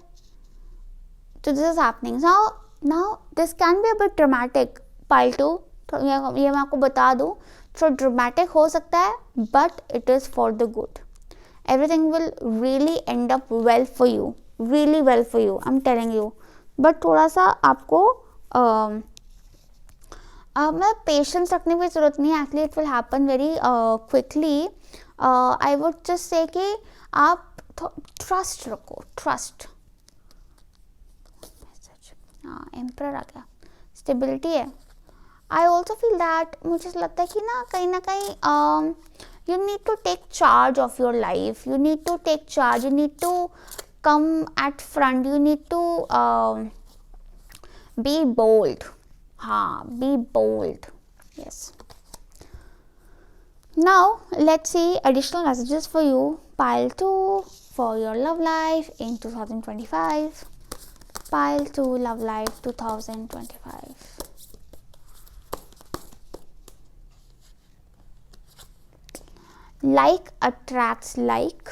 So this is happening. Now this can be a bit dramatic. Pile 2, ये मैं आपको बता दूँ, थोड़ा ड्रामेटिक हो सकता है, but it is for the good. Everything will really end up well for you, really well for you, I'm telling you. But थोड़ा सा आपको मैं पेशेंस रखने की ज़रूरत नहीं है. Actually it will happen very quickly. I would just say कि आप ट्रस्ट रखो, ट्रस्ट. हाँ, एम्परर आ गया, स्टेबिलिटी है. आई ऑल्सो फील दैट, मुझे लगता है कि ना कहीं you need to take charge of your life. You need to take charge. You need to come at front. You need to be bold. Be bold. Yes. Now let's see additional messages for you. Pile 2 for your love life in 2025. Pile 2 love life 2025. Like attracts like.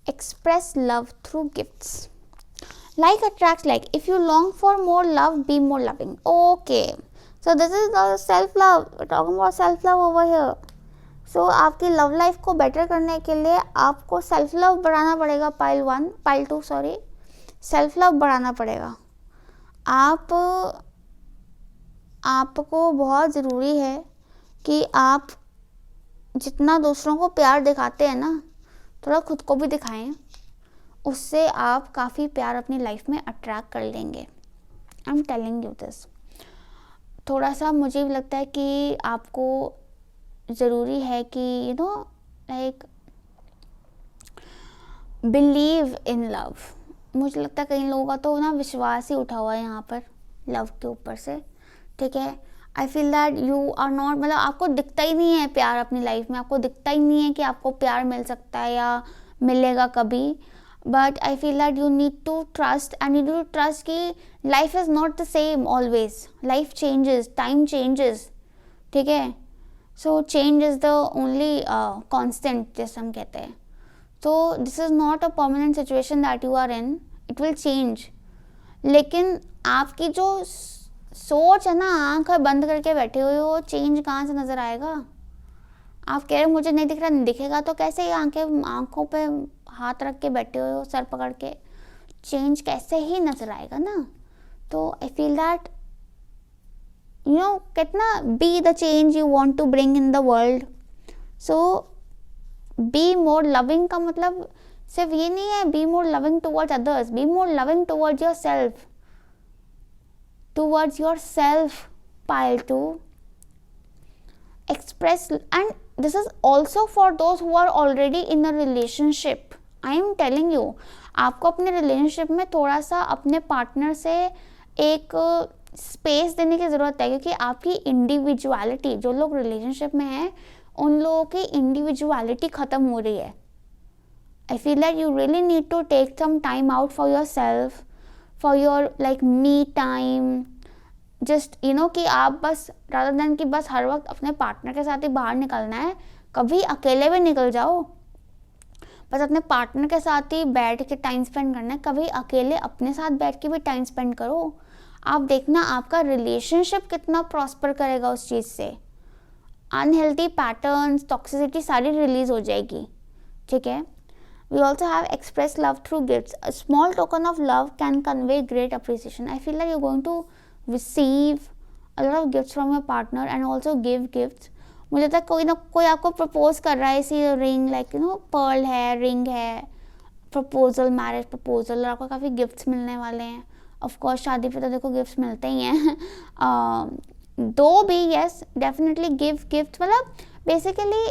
Express love through gifts. Like attracts like. If you long for more love, be more loving. Okay. So this is the self-love. We're talking about self-love over here. So आपकी लव लाइफ को बेटर करने के लिए आपको सेल्फ लव बढ़ाना पड़ेगा. पाइल 2 सॉरी, सेल्फ लव बढ़ाना पड़ेगा. आपको बहुत ज़रूरी है कि आप जितना दूसरों को प्यार दिखाते हैं ना, थोड़ा खुद को भी दिखाएं. उससे आप काफ़ी प्यार अपनी लाइफ में अट्रैक्ट कर लेंगे. I am telling you this. थोड़ा सा मुझे भी लगता है कि आपको ज़रूरी है कि लाइक बिलीव इन लव. मुझे लगता है कई लोगों का तो ना विश्वास ही उठा हुआ है यहाँ पर लव के ऊपर से. ठीक है, I feel that you are not, मतलब आपको दिखता ही नहीं है प्यार अपनी लाइफ में. आपको दिखता ही नहीं है कि आपको प्यार मिल सकता है या मिलेगा कभी. But I feel that you need to trust, and you need to trust कि life is not the same always. Life changes, time changes. ठीक है, so change is the only constant जैसे हम कहते हैं. तो this is not a permanent situation that you are in. It will change. लेकिन आपकी जो सोच है ना, आंखें बंद करके बैठे हुए हो, चेंज कहाँ से नज़र आएगा? आप कह रहे हो मुझे नहीं दिख रहा, नहीं दिखेगा तो कैसे? ही आंखों पे हाथ रख के बैठे हुए हो, सर पकड़ के, चेंज कैसे ही नज़र आएगा ना. तो आई फील दैट कितना be the change you want to bring in the world. So be more loving का मतलब सिर्फ ये नहीं है be more loving towards others. Be more loving towards yourself. Towards yourself, pile 2. Express, and this is also for those who are already in a relationship. I am telling you, आपको अपने रिलेशनशिप में थोड़ा सा अपने पार्टनर से एक स्पेस देने की ज़रूरत है, क्योंकि आपकी इंडिविजुअलिटी, जो लोग रिलेशनशिप में हैं उन लोगों की इंडिविजुअलिटी ख़त्म हो रही है. I feel that you really need to take some time out for yourself, for your like me time. just कि आप बस rather than कि बस हर वक्त अपने पार्टनर के साथ ही बाहर निकलना है, कभी अकेले भी निकल जाओ. बस अपने पार्टनर के साथ ही बैठ के टाइम स्पेंड करना है, कभी अकेले अपने साथ बैठ के भी टाइम स्पेंड करो. आप देखना आपका रिलेशनशिप कितना प्रॉस्पर करेगा उस चीज़ से. अनहेल्दी पैटर्न्स, टॉक्सिसिटी सारी रिलीज हो जाएगी. ठीक है. We also have express love through gifts. A small token of love can convey great appreciation. I feel like you're going to receive a lot of gifts from your partner and also give gifts. मुझे लगता है कोई ना कोई आपको प्रपोज कर रहा है. इसी रिंग लाइक पर्ल है, रिंग है, प्रपोजल, मैरिज प्रपोजल, और आपको काफ़ी गिफ्ट्स मिलने वाले हैं. ऑफ कोर्स शादी पे तो देखो गिफ्ट्स मिलते ही हैं. दो भी यस डेफिनेटली गिव गिफ्ट, मतलब basically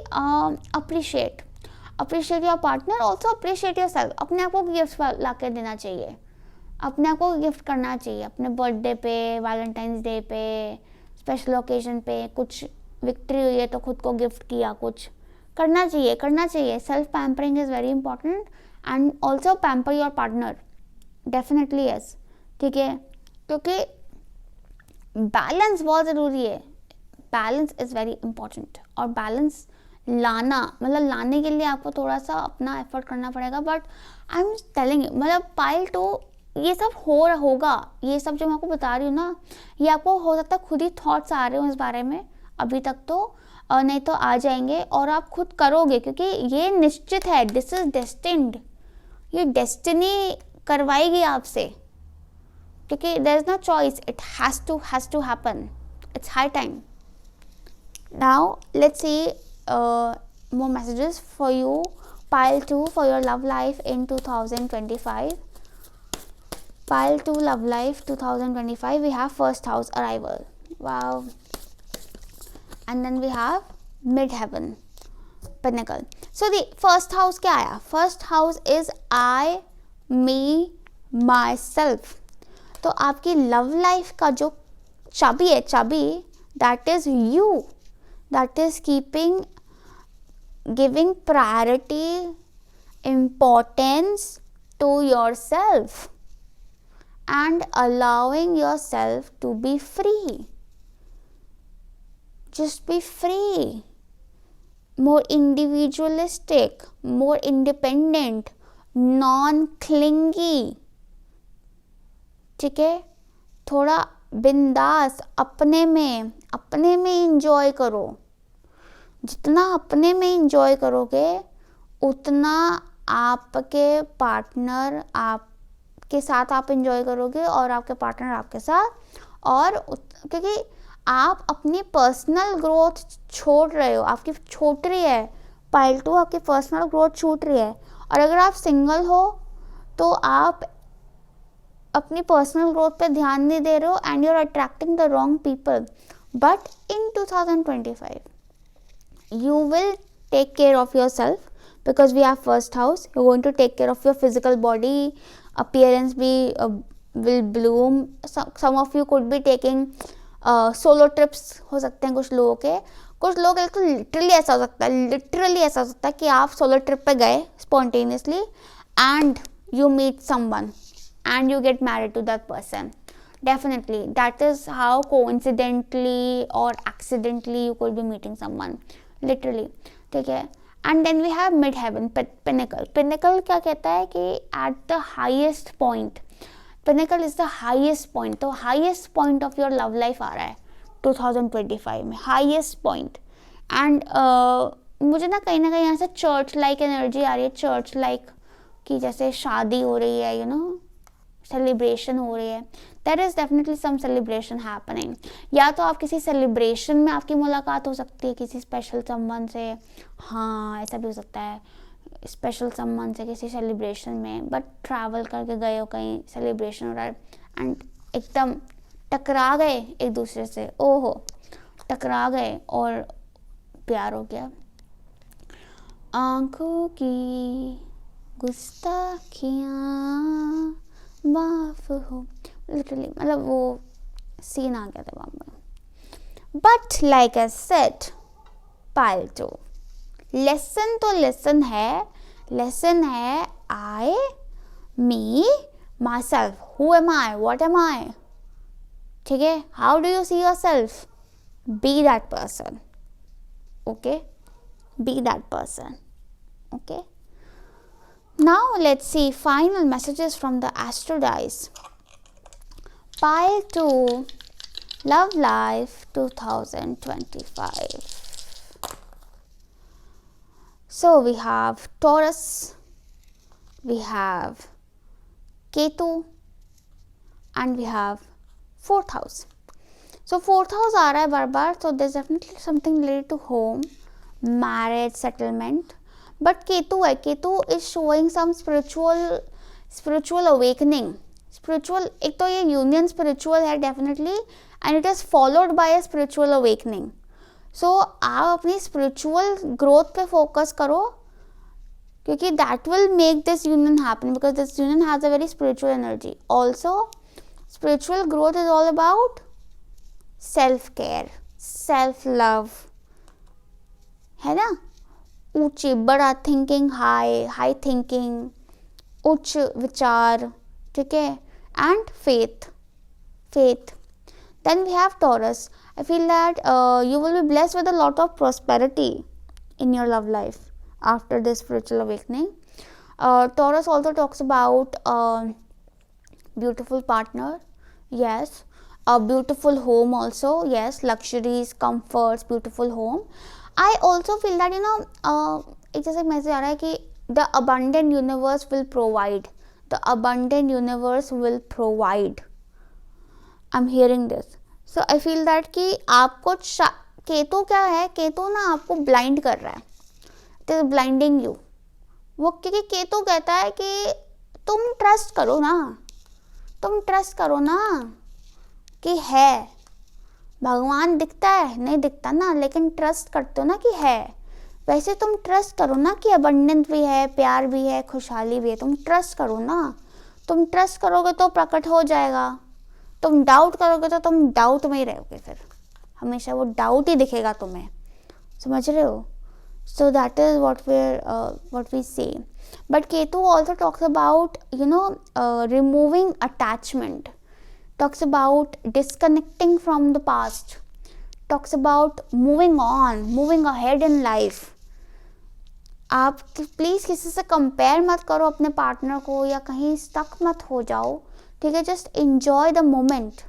appreciate your partner, also appreciate your self. अपने आप को गिफ्ट ला के देना चाहिए, अपने आप को गिफ्ट करना चाहिए. अपने बर्थडे पे, वैलेंटाइंस डे पे, स्पेशल ओकेजन पे, कुछ विक्ट्री हुई है तो खुद को गिफ्ट किया, कुछ करना चाहिए. Self pampering is very important and also pamper your partner definitely yes. ठीक है, क्योंकि बैलेंस बहुत ज़रूरी है. बैलेंस इज़ वेरी इंपॉर्टेंट, और बैलेंस लाना, मतलब लाने के लिए आपको थोड़ा सा अपना एफर्ट करना पड़ेगा, बट आई एम टेलिंग, मतलब पाइल टू ये सब होगा, ये सब जो मैं आपको बता रही हूँ ना, ये आपको हो सकता है खुद ही थॉट्स आ रहे हो इस बारे में अभी तक तो, और नहीं तो आ जाएंगे और आप खुद करोगे, क्योंकि ये निश्चित है, दिस इज डेस्टिन्ड, ये डेस्टिनी करवाएगी आपसे, क्योंकि there is no choice, it has to happen, it's high time. Now let's see more messages for you, pile 2 for your love life in 2025. Pile 2 love life 2025, we have first house arrival, wow, and then we have mid-heaven, pinnacle. So the first house क्या आया? First house is I, me, myself. तो आपकी love life का जो चाबी है, चाबी, that is you, that is giving priority, importance to yourself and allowing yourself to be free. Just be free, more individualistic, more independent, non-clingy. ठीक है, थोड़ा बिंदास, अपने में इंजॉय करो. जितना अपने में इंजॉय करोगे उतना आपके पार्टनर आपके साथ आप इंजॉय करोगे, और आपके पार्टनर आपके साथ, और क्योंकि आप अपनी पर्सनल ग्रोथ छोड़ रहे हो, आपकी छूट रही है, पाइल 2 आपकी पर्सनल ग्रोथ छूट रही है. और अगर आप सिंगल हो तो आप अपनी पर्सनल ग्रोथ पे ध्यान नहीं दे रहे हो, and you are attracting the wrong people. But in 2025 you will take care of yourself, because we have first house, you're going to take care of your physical body, appearance will bloom. Some of you could be taking solo trips हो सकते हैं कुछ लोगों के. कुछ लोग लिटरली ऐसा हो सकता है कि आप सोलो ट्रिप पे गए spontaneously and you meet someone and you get married to that person. Definitely that is how coincidentally or accidentally you could be meeting someone, literally. ठीक है, and then we have mid heaven, pinnacle. Pinnacle क्या कहता है कि at the highest point, pinnacle is the highest point. तो highest point of your love life आ रहा है 2025 में, हाईएस्ट पॉइंट. एंड मुझे ना कहीं यहाँ से चर्च लाइक एनर्जी आ रही है, चर्च लाइक कि जैसे शादी हो रही है, यू नो, सेलिब्रेशन हो रही है. There is definitely some celebration happening. या तो आप किसी सेलिब्रेशन में आपकी मुलाकात हो सकती है किसी स्पेशल सम्मान से, हाँ ऐसा भी हो सकता है, स्पेशल सम्मान से किसी सेलिब्रेशन में, बट ट्रैवल करके गए हो कहीं, सेलिब्रेशन हो रहा है, एंड एकदम टकरा गए एक दूसरे से, ओहो टकरा गए और प्यार हो गया. आंखों की गुस्ताखियाँ माफ हो, लिटरली मतलब वो सीन आ गया था वहाँ पर. But like I said, pile 2 lesson तो लेसन है I, me, myself. Who am I, what am I, ठीक है, how do you see yourself, be that person, okay, be that person, okay. Now let's see final messages from the Astro Dice. Pile 2 Love Life 2025. So we have Taurus, we have Ketu, and we have 4th house. So 4th house आ रहा है बार बार, so there's definitely something related to home, marriage, settlement. But Ketu है, Ketu is showing some spiritual awakening. Spiritual, एक तो ये यूनियन स्पिरिचुअल है definitely, and it is followed by a spiritual awakening. So आप अपनी स्पिरिचुअल ग्रोथ पे फोकस करो, क्योंकि that will make this union happen, because this union has a very spiritual energy. Also spiritual growth is all about self care, self love, है ना. ऊंची, बड़ा थिंकिंग, हाई थिंकिंग, उच्च विचार, ठीक है, and faith. Then we have Taurus. I feel that you will be blessed with a lot of prosperity. in your love life after this spiritual awakening. Taurus also talks about beautiful partner, yes, a beautiful home also, yes, luxuries, comforts, beautiful home. I also feel that एक जैसे मैसेज आ रहा है कि the abundant universe will provide, the abundant universe will provide. I'm hearing this. So I feel that कि आपको केतु क्या है, केतु ना आपको ब्लाइंड कर रहा है, इट इज ब्लाइंडिंग यू. वो क्योंकि केतु कहता है कि तुम ट्रस्ट करो ना, तुम ट्रस्ट करो ना कि है, भगवान दिखता है नहीं दिखता ना, लेकिन ट्रस्ट करते हो ना कि है. वैसे तुम ट्रस्ट करो ना कि अबंडेंस भी है, प्यार भी है, खुशहाली भी है. तुम ट्रस्ट करो ना, तुम ट्रस्ट करोगे तो प्रकट हो जाएगा. तुम डाउट करोगे तो तुम डाउट में ही रहोगे, फिर हमेशा वो डाउट ही दिखेगा तुम्हें. समझ रहे हो? So that is what we say. But Ketu also talks about removing attachment, talks about disconnecting from the past, talks about moving on, moving ahead in life. आप प्लीज़ किसी से कंपेयर मत करो अपने पार्टनर को, या कहीं स्टक मत हो जाओ, ठीक है? Just enjoy the moment.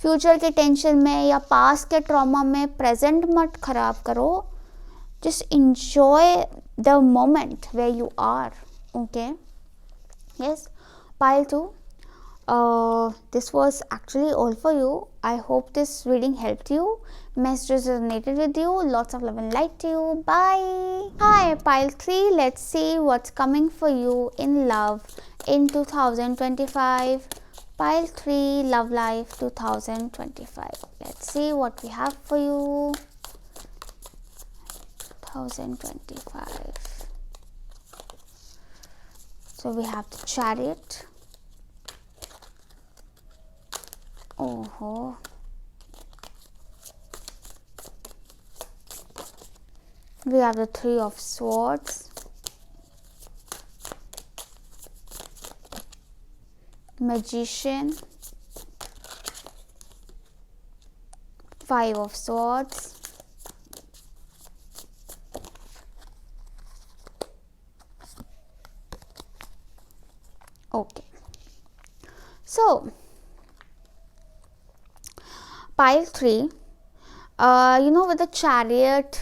Future के टेंशन में या पास्ट के ट्रॉमा में प्रेजेंट मत खराब करो. Just enjoy the moment where you are, okay? Yes, pile 2. This was actually all for you. I hope this reading helped you. Messages resonated with you. Lots of love and light to you. Bye. Hi, pile 3. Let's see what's coming for you in love in 2025. Pile 3, love life 2025. Let's see what we have for you. 2025. So we have the Chariot. Oh, we have the Three of Swords, Magician, Five of Swords, okay. So pile 3, with the Chariot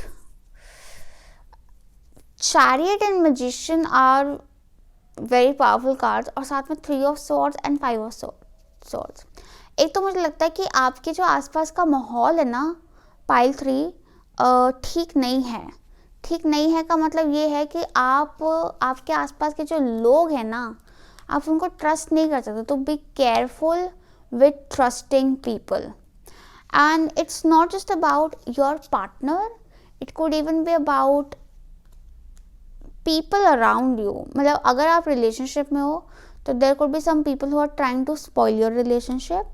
and Magician are very powerful cards, और साथ में Three of Swords and Five of Swords. एक तो मुझे लगता है कि आपके जो आसपास का माहौल है ना, पाइल 3, ठीक नहीं है. ठीक नहीं है का मतलब ये है कि आपके आसपास के जो लोग हैं ना, आप उनको ट्रस्ट नहीं कर सकते. तो be careful with trusting people. And it's not just about your partner, it could even be about people around you. मतलब अगर आप रिलेशनशिप में हो तो there could be some people who are trying to spoil your relationship.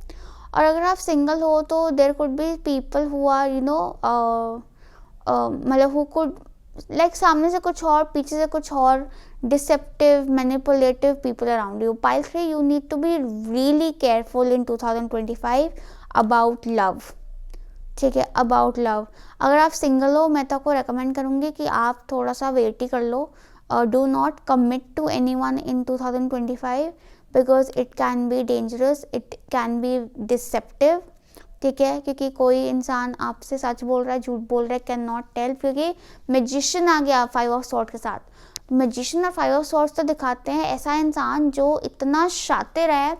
और अगर आप सिंगल हो तो there could be people who are मतलब हु कुड लाइक सामने से कुछ और, पीछे से कुछ और, deceptive, manipulative people around you. Pile 3, you need to be really careful in 2025 about love. ठीक है, about love. अगर आप सिंगल हो, मैं तो आपको रेकमेंड करूँगी कि आप थोड़ा सा वेट ही कर लो. Do not commit to anyone in 2025 because it can be dangerous, it can be deceptive. ठीक है, क्योंकि कोई इंसान आपसे सच बोल रहा है, झूठ बोल रहा है, कैन नॉट टेल. क्योंकि मैजिशियन आ गया 5 ऑफ सॉर्ड्स के साथ. मैजिशियन और 5 ऑफ सॉर्ड्स तो दिखाते हैं ऐसा इंसान जो इतना शातिर है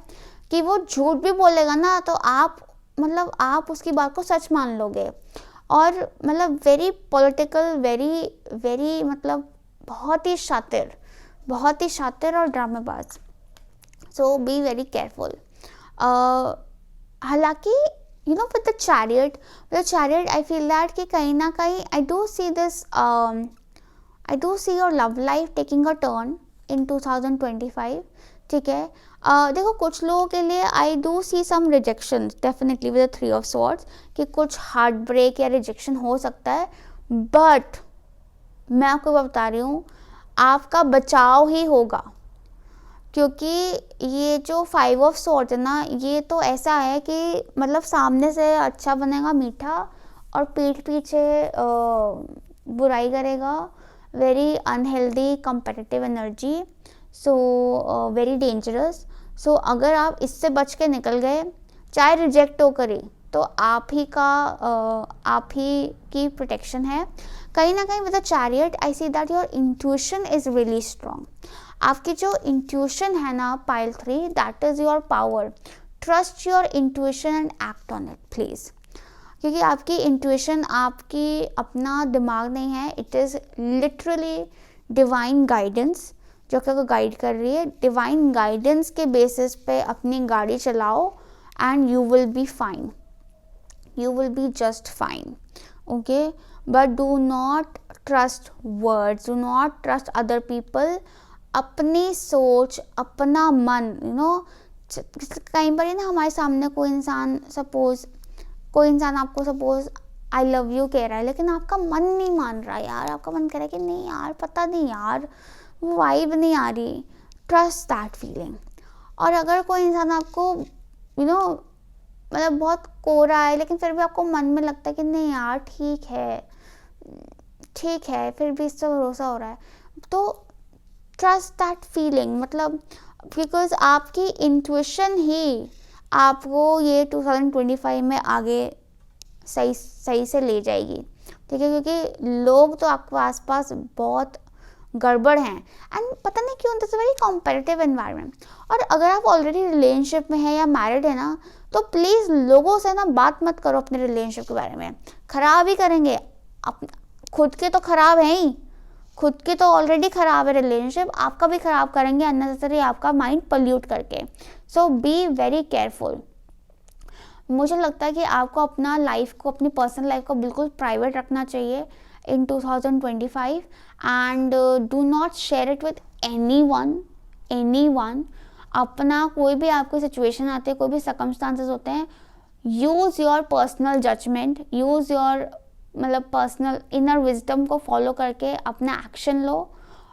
कि वो झूठ भी बोलेगा ना तो आप उसकी बात को सच मान लोगे. और मतलब वेरी पॉलिटिकल, वेरी मतलब बहुत ही शातिर और ड्रामेबाज. सो बी वेरी केयरफुल. हालांकि with the chariot I feel that कि कहीं ना कहीं I do see your love life taking a turn in 2025. ठीक है, देखो कुछ लोगों के लिए I do see some rejections definitely with the Three of Swords, कि कुछ हार्ट ब्रेक या रिजेक्शन हो सकता है. बट मैं आपको बता रही हूँ, आपका बचाव ही होगा. क्योंकि ये जो 5 ऑफ सॉर्ड्स है ना, ये तो ऐसा है कि मतलब सामने से अच्छा बनेगा मीठा, और पीठ पीछे बुराई करेगा, very unhealthy competitive energy, so very dangerous. So अगर आप इससे बच के निकल गए, चाहे रिजेक्ट हो करे, तो आप ही की प्रोटेक्शन है। कहीं ना कहीं with the chariot I see that your intuition is really strong. आपकी जो इंट्यूशन है ना pile 3, that is your power. Trust your intuition and act on it please, क्योंकि आपकी इंट्यूशन आपकी अपना दिमाग नहीं है, it is literally divine guidance जो कि आपको गाइड कर रही है। डिवाइन गाइडेंस के बेसिस पे अपनी गाड़ी चलाओ and you will be fine, you will be just fine, okay? But do not trust words, do not trust other people. अपनी सोच, अपना मन, यू नो, कई बार ना हमारे सामने कोई इंसान आपको सपोज आई लव यू कह रहा है, लेकिन आपका मन नहीं मान रहा यार, आपका मन कह रहा है कि नहीं यार, पता नहीं यार, वो वाइब नहीं आ रही। Trust that feeling. और अगर कोई इंसान आपको यू नो मतलब बहुत कोरा है, लेकिन फिर भी आपको मन में लगता है कि नहीं यार ठीक है, फिर भी इससे भरोसा हो रहा है, तो ट्रस्ट दैट फीलिंग। मतलब बिकॉज आपकी इंट्यूशन ही आपको ये 2025 में आगे सही से ले जाएगी, ठीक है? क्योंकि लोग तो आपके आसपास बहुत गड़बड़ हैं एंड पता नहीं क्यों, दिस वेरी कॉम्पिटिटिव एनवायरनमेंट। और अगर आप ऑलरेडी रिलेशनशिप में है या मैरिड है ना, तो प्लीज़ लोगों से ना बात मत करो अपने रिलेशनशिप के बारे में, ख़राब ही करेंगे। खुद के तो ख़राब हैं ही, खुद के तो ऑलरेडी ख़राब है रिलेशनशिप, आपका भी ख़राब करेंगे अननेसेसरी, आपका माइंड पल्यूट करके। सो बी वेरी केयरफुल। मुझे लगता है कि आपको अपना लाइफ को, अपनी पर्सनल लाइफ को बिल्कुल प्राइवेट रखना चाहिए in 2025 and do not share it with anyone। अपना कोई भी आपको सिचुएशन आते हैं, कोई भी सर्कमस्टांसेस होते हैं, use your personal judgment, use your मतलब पर्सनल इनर विजडम को फॉलो करके अपना एक्शन लो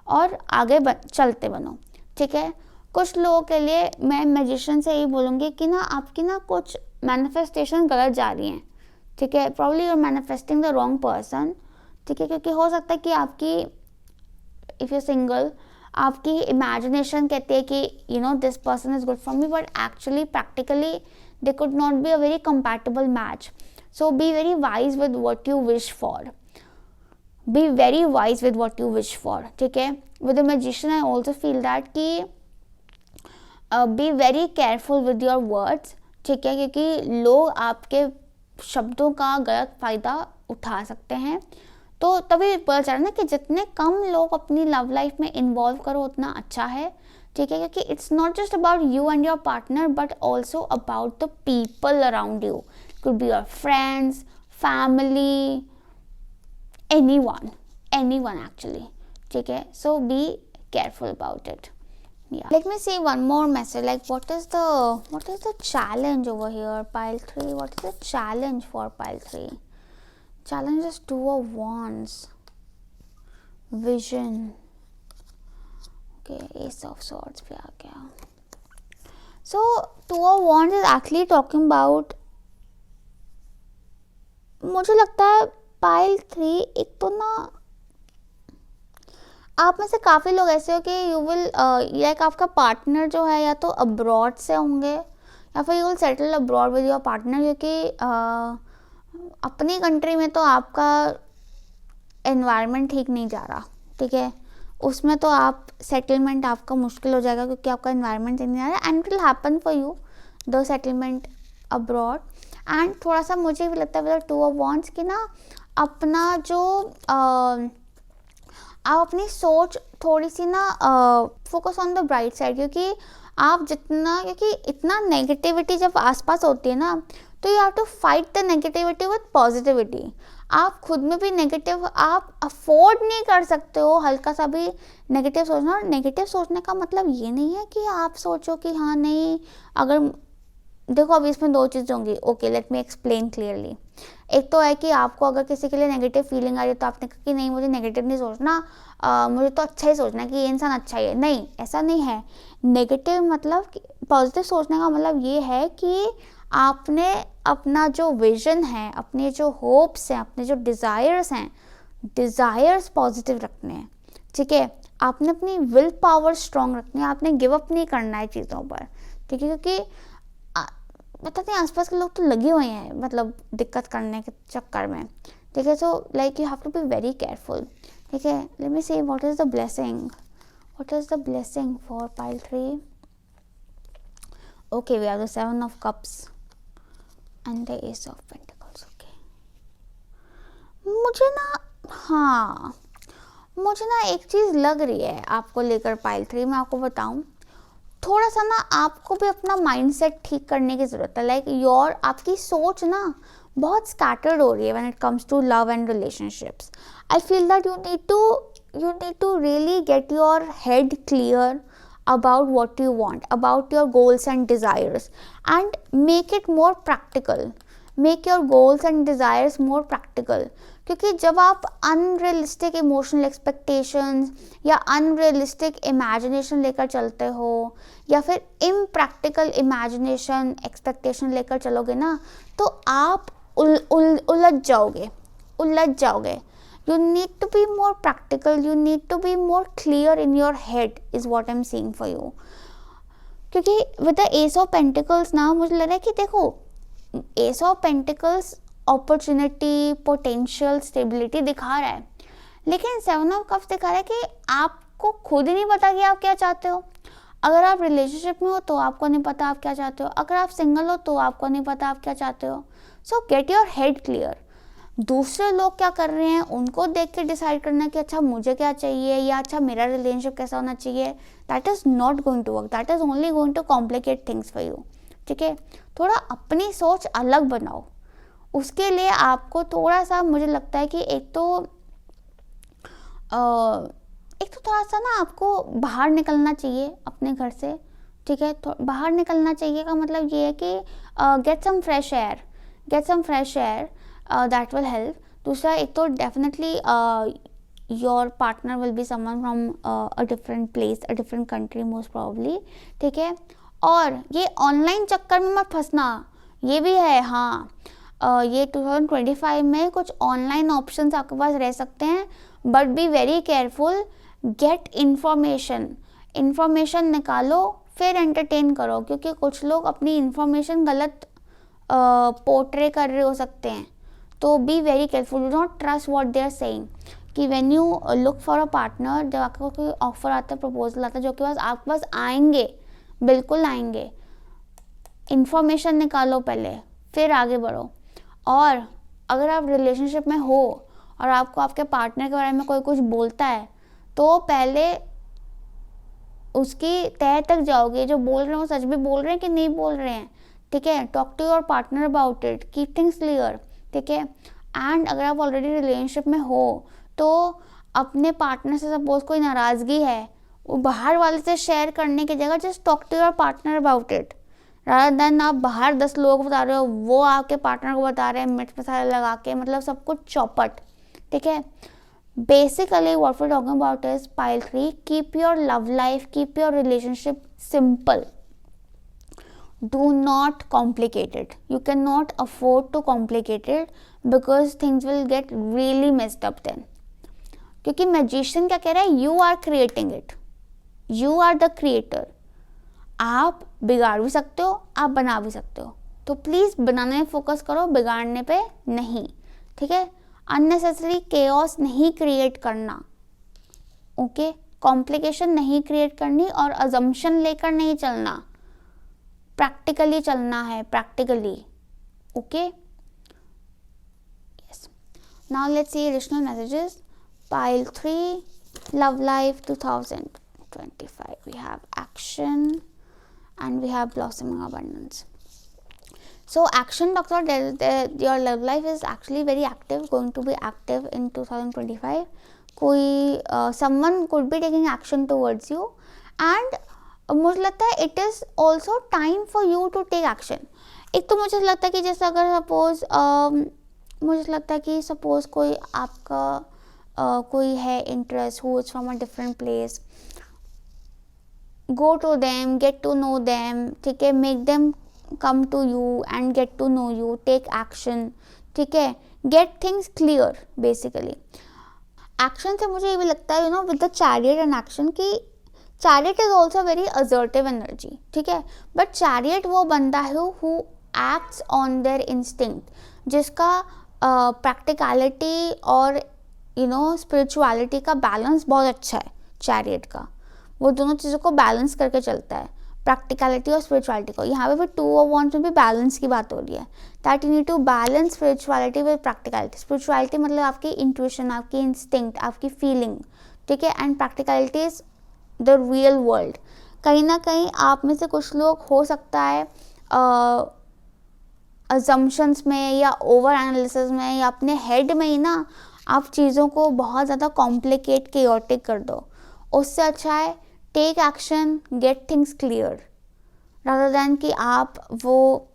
और आगे चलते बनो, ठीक है? कुछ लोगों के लिए मैं मैजिशियन से यही बोलूँगी कि ना आपकी ना कुछ मैनिफेस्टेशन गलत जा रही हैं, ठीक है? Probably you are manifesting the wrong person, ठीक है? क्योंकि हो सकता है कि आपकी इफ़ यू सिंगल, आपकी इमेजिनेशन कहती है कि you know this person is good for me, but actually practically they could not be a very compatible match. So be very wise with what you wish for, be very wise with what you wish for, ठीक है? With a magician I also feel that कि B very careful with your words, ठीक है? क्योंकि लोग आपके शब्दों का गलत फ़ायदा उठा सकते हैं। तो तभी पता चला ना कि जितने कम लोग अपनी लव लाइफ में इन्वॉल्व करो उतना अच्छा है, ठीक है? क्योंकि it's not just about you and your partner but also about the people around you, could be your friends, family, anyone actually, ठीक है? So be careful about it. Yeah. Let me see one more message. Like, what is the challenge over here, pile 3? What is the challenge for pile 3? Challenge is 2 of Wands, vision. Okay, Ace of Swords पे आ गया. So 2 of Wands is actually talking about, मुझे लगता है pile 3 एक तो ना आप में से काफ़ी लोग ऐसे हो कि यू विल लाइक आपका पार्टनर जो है या तो अब्रॉड से होंगे या फिर you will settle abroad with your partner, क्योंकि अपनी कंट्री में तो आपका एनवायरनमेंट ठीक नहीं जा रहा, ठीक है? उसमें तो आप सेटलमेंट आपका मुश्किल हो जाएगा क्योंकि आपका एनवायरनमेंट ठीक नहीं जा रहा, and it will happen for you the settlement abroad. And थोड़ा सा मुझे भी लगता है विद 2 ऑफ वॉन्ड्स कि ना अपना जो आप अपनी सोच थोड़ी सी ना focus on the bright side, क्योंकि आप क्योंकि इतना नेगेटिविटी जब आसपास होती है ना, तो you have to fight the negativity with positivity. आप खुद में भी नेगेटिव आप अफोर्ड नहीं कर सकते हो हल्का सा भी नेगेटिव सोचना। और नेगेटिव सोचने का मतलब ये नहीं है कि आप सोचो कि हाँ नहीं, अगर देखो अभी इसमें 2 चीज़ होंगी। Okay, let me explain clearly. एक तो है कि आपको अगर किसी के लिए नेगेटिव फीलिंग आ रही है तो आपने कहा कि नहीं मुझे नेगेटिव नहीं सोचना, मुझे तो अच्छा ही सोचना है कि ये इंसान अच्छा ही है। नहीं, ऐसा नहीं है। नेगेटिव मतलब पॉजिटिव सोचने का मतलब ये है कि आपने अपना जो विजन है, अपने जो होप्स हैं, अपने जो डिज़ायर्स हैं, डिज़ायर्स पॉजिटिव रखने हैं, ठीक है, आपने अपनी विल पावर स्ट्रॉन्ग रखनी है, आपने गिव अप नहीं करना है चीज़ों पर, ठीक है, क्योंकि पता नहीं आसपास के लोग तो लगे हुए हैं मतलब दिक्कत करने के चक्कर में, ठीक है. So like you have to be very careful, ठीक है. Let me say what is the blessing for pile 3. Okay, we have the 7 of cups and the ace of pentacles. Okay, मुझे ना एक चीज़ लग रही है आपको लेकर पाइल 3. मैं आपको बताऊं, थोड़ा सा ना आपको भी अपना माइंडसेट ठीक करने की ज़रूरत है. लाइक आपकी सोच ना बहुत स्कैटर्ड हो रही है when it comes to love and relationships. I feel that you need to really get your head clear about what you want, about your goals and desires, and make it more practical. Make your goals and desires more practical. क्योंकि जब आप अनरियलिस्टिक इमोशनल एक्सपेक्टेशंस या अनरियलिस्टिक इमेजिनेशन लेकर चलते हो या फिर इम्प्रैक्टिकल इमेजिनेशन एक्सपेक्टेशन लेकर चलोगे ना, तो आप उलझ जाओगे. You need to be more practical, you need to be more clear in your head is what I'm saying for you. क्योंकि with the Ace of Pentacles ना मुझे लग रहा है कि देखो Ace of Pentacles opportunity, potential, stability दिखा रहा है, लेकिन 7 of Cups दिखा रहा है कि आपको खुद ही नहीं पता कि आप क्या चाहते हो. अगर आप रिलेशनशिप में हो तो आपको नहीं पता आप क्या चाहते हो, अगर आप सिंगल हो तो आपको नहीं पता आप क्या चाहते हो. सो गेट योर हेड क्लियर. दूसरे लोग क्या कर रहे हैं उनको देख के डिसाइड करना कि अच्छा मुझे क्या चाहिए या अच्छा मेरा रिलेशनशिप कैसा होना चाहिए, that is not going to work, that is only going to complicate things for you, ठीक है. थोड़ा अपनी सोच अलग बनाओ. उसके लिए आपको थोड़ा सा मुझे लगता है कि एक तो थोड़ा सा ना आपको बाहर निकलना चाहिए अपने घर से, ठीक है. तो बाहर निकलना चाहिए का मतलब ये है कि get some fresh air, that will help. दूसरा एक तो definitely your partner will be someone from a different place, a different country most probably, ठीक है. और ये ऑनलाइन चक्कर में मत फंसना, ये भी है. हाँ, ये 2025 में कुछ ऑनलाइन ऑप्शंस आपके पास रह सकते हैं, but B very careful. Get information निकालो फिर एंटरटेन करो, क्योंकि कुछ लोग अपनी इन्फॉर्मेशन गलत पोर्ट्रे कर रहे हो सकते हैं. तो be very careful, do not trust what they are saying. कि when you look for a partner, जब आपको कोई ऑफर आता है, प्रपोजल आता है, जो कि आपके पास आएंगे, बिल्कुल आएंगे, इन्फॉर्मेशन निकालो पहले फिर आगे बढ़ो. और अगर आप रिलेशनशिप में हो और आपको आपके पार्टनर के बारे में कोई कुछ बोलता है, तो पहले उसकी तह तक जाओगे, जो बोल रहे हैं वो सच भी बोल रहे हैं कि नहीं बोल रहे हैं, ठीक है. Talk to your partner about it, keep things clear, ठीक है. एंड अगर आप ऑलरेडी रिलेशनशिप में हो तो अपने पार्टनर से सपोज कोई नाराज़गी है, वो बाहर वाले से शेयर करने की जगह just talk to your partner about it, rather than आप बाहर 10 लोगों को बता रहे हो, वो आपके पार्टनर को बता रहे हैं मिर्च मसाला लगा के, मतलब सब कुछ चौपट, ठीक है. Basically what we are talking about is pile 3, keep your love life, keep your relationship simple. Do not complicate it. You cannot afford to complicate it because things will get really messed up then. क्योंकि मैजिशियन क्या कह रहा है, you are creating it, you are the creator. आप बिगाड़ भी सकते हो, आप बना भी सकते हो, तो प्लीज बनाने में फोकस करो, बिगाड़ने पे नहीं, ठीक है. अननेसेसरी केओस नहीं क्रिएट करना, ओके. कॉम्प्लिकेशन नहीं क्रिएट करनी और अजम्पशन लेकर नहीं चलना, प्रैक्टिकली चलना है, practically, okay. Yes, now let's see additional messages. Pile 3, love life 2025. We have action and we have blossoming abundance. So action, doctor, your love life is actually very active, going to be active in 2025. कोई someone could be taking action towards you, and मुझे लगता है it is also time for you to take action. एक तो मुझे लगता है कि जैसे अगर सपोज मुझे लगता है कि सपोज कोई आपका कोई है interest who is from a different place, go to them, get to know them, ठीक है. make them come to you and get to know you, take action, ठीक है. get things clear basically. Action से मुझे ये भी लगता है, with the chariot and action, कि chariot is also very assertive energy, ठीक है, बट चैरियट वो बंदा है who acts on their instinct, जिसका प्रैक्टिकलिटी और स्पिरिचुअलिटी का बैलेंस बहुत अच्छा है। चैरियट का वो दोनों चीज़ों को बैलेंस करके चलता है, प्रैक्टिकलिटी और स्पिरिचुअलिटी को। यहाँ पे भी 2 ऑफ वांड्स में भी बैलेंस की बात हो रही है, that you need to balance spirituality with practicality. Spirituality मतलब आपकी इंट्यूशन, आपकी इंस्टिंक्ट, आपकी फीलिंग, ठीक है, and practicality is the real world. कहीं ना कहीं आप में से कुछ लोग हो सकता है अजम्पशंस में या ओवर एनालिसिस में या अपने हेड में ही ना आप चीज़ों को बहुत ज़्यादा कॉम्प्लिकेट केओटिक कर दो। उससे अच्छा है take action, get things clear, rather than कि आप वो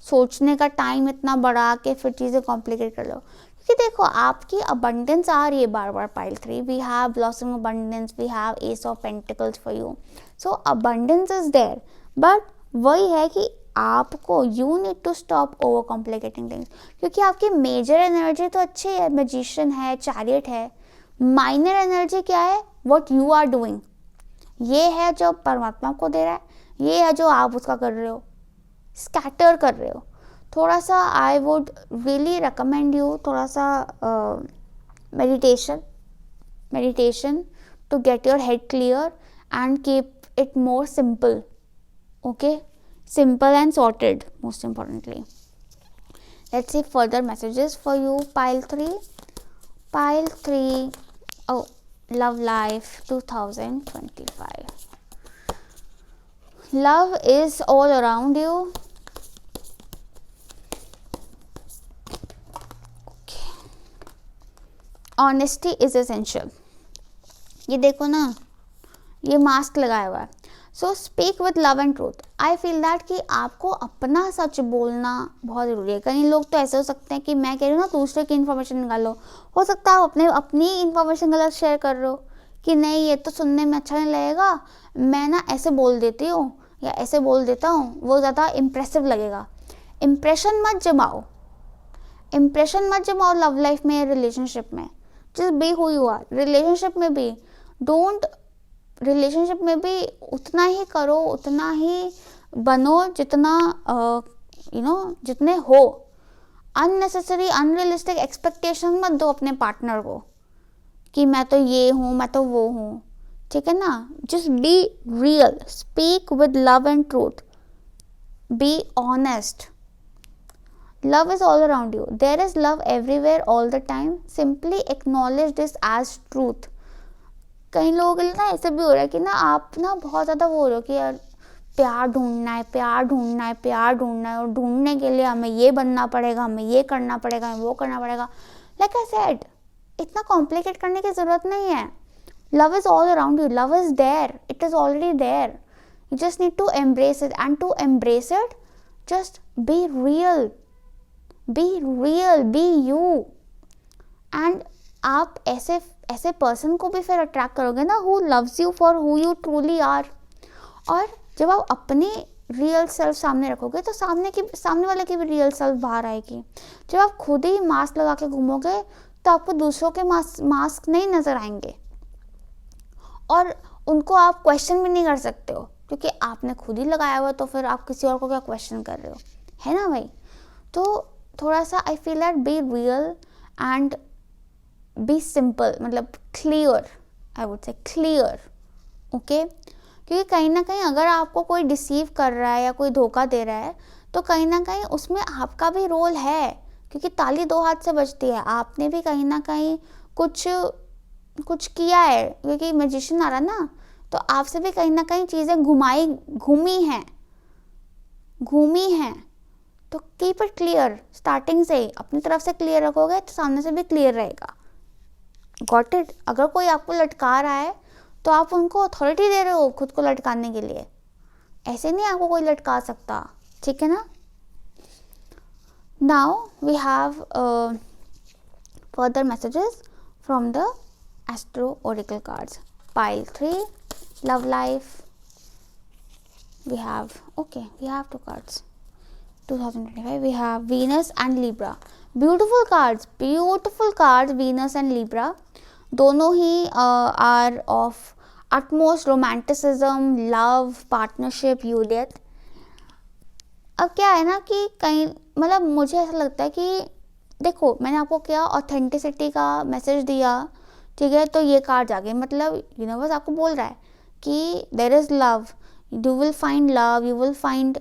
सोचने का टाइम इतना बढ़ा के फिर चीज़ें कॉम्प्लिकेट कर लो। क्योंकि देखो आपकी अबंडेंस आ रही है बार बार। Pile 3, we have blossom abundance, we have ace of pentacles for you, so abundance is there, but वही है कि आपको you need to stop over complicating things. क्योंकि आपकी मेजर एनर्जी तो अच्छी है, मैजिशियन है, चैरियट है। माइनर एनर्जी क्या है? व्हाट यू आर डूइंग, ये है जो परमात्मा को दे रहा है, ये है जो आप उसका कर रहे हो, स्कैटर कर रहे हो। थोड़ा सा I would really recommend you थोड़ा सा meditation to get your head clear and keep it more simple, okay, simple and sorted, most importantly. Let's see further messages for you, pile 3. Pile 3, oh, love life 2025. Love is all around you. Okay. Honesty is essential. ये देखो ना, ये मास्क लगाया हुआ है। So speak with love and truth. I feel that कि आपको अपना सच बोलना बहुत ज़रूरी है। कई लोग तो ऐसे हो सकते हैं कि मैं कह रही हूँ ना, दूसरे की इन्फॉर्मेशन निकालो, हो सकता है आप अपनी इन्फॉर्मेशन गलत शेयर कर रहे हो कि नहीं ये तो सुनने में अच्छा नहीं लगेगा, मैं ना ऐसे बोल देती हूँ या ऐसे बोल देता हूँ, वो ज़्यादा इम्प्रेसिव लगेगा। इम्प्रेशन मत जमाओ लव लाइफ में, रिलेशनशिप में। Just be who you are. Relationship में भी उतना ही करो, उतना ही बनो जितना जितने हो। अननेसेसरी अनरियलिस्टिक एक्सपेक्टेशन मत दो अपने पार्टनर को कि मैं तो ये हूँ, मैं तो वो हूँ, ठीक है ना। Just be real, speak with love and truth, be honest. Love is all around you, there is love everywhere all the time, simply acknowledge this as truth. कई लोगों के लिए ना ऐसे भी हो रहा है कि ना आप ना बहुत ज़्यादा वो हो रहे हो कि यार प्यार ढूंढना है, और ढूंढने के लिए हमें ये बनना पड़ेगा, हमें ये करना पड़ेगा, हमें वो करना पड़ेगा। लाइक आई सेड, इतना कॉम्प्लिकेट करने की ज़रूरत नहीं है। Love is all around you, love is there, it is already there, you just need to embrace it, and to embrace it just be real, be you. And आप ऐसे पर्सन को भी फिर अट्रैक्ट करोगे ना, who loves you for who you truly are. और जब आप अपनी रियल सेल्फ सामने रखोगे तो सामने वाले की भी रियल सेल्फ बाहर आएगी। जब आप खुद ही मास्क लगा के घूमोगे तो आपको दूसरों के मास्क नहीं नजर आएंगे, और उनको आप क्वेश्चन भी नहीं कर सकते हो, क्योंकि आपने खुद ही लगाया हुआ, तो फिर आप किसी और को क्या क्वेश्चन कर रहे हो, है ना भाई। तो थोड़ा सा I feel that be real and be simple, मतलब clear, I would say clear, okay. क्योंकि कहीं ना कहीं अगर आपको कोई डिसीव कर रहा है या कोई धोखा दे रहा है, तो कहीं ना कहीं उसमें आपका भी रोल है, क्योंकि ताली 2 हाथ से बजती है। आपने भी कहीं ना कहीं कुछ किया है, क्योंकि मैजिशियन आ रहा है ना, तो आपसे भी कहीं ना कहीं चीज़ें घूमी हैं। तो कीप इट क्लियर, स्टार्टिंग से ही अपनी तरफ से क्लियर रखोगे तो सामने से भी क्लियर रहेगा। Got it. अगर कोई आपको लटका रहा है तो आप उनको अथॉरिटी दे रहे हो खुद को लटकाने के लिए, ऐसे नहीं आपको कोई लटका सकता, ठीक है ना। Now we have further messages from the astro oracle cards. Pile 3, love life, we have 2 cards 2025. We have Venus and Libra. Beautiful cards, Venus and Libra. दोनों ही are of utmost romanticism, love, partnership, यूलियत. अब क्या है ना कि कहीं मतलब मुझे ऐसा लगता है कि देखो मैंने आपको क्या ऑथेंटिसिटी का मैसेज दिया, ठीक है, तो ये कार्ड जागे मतलब यूनिवर्स आपको बोल रहा है कि there is love, you will find love, you will find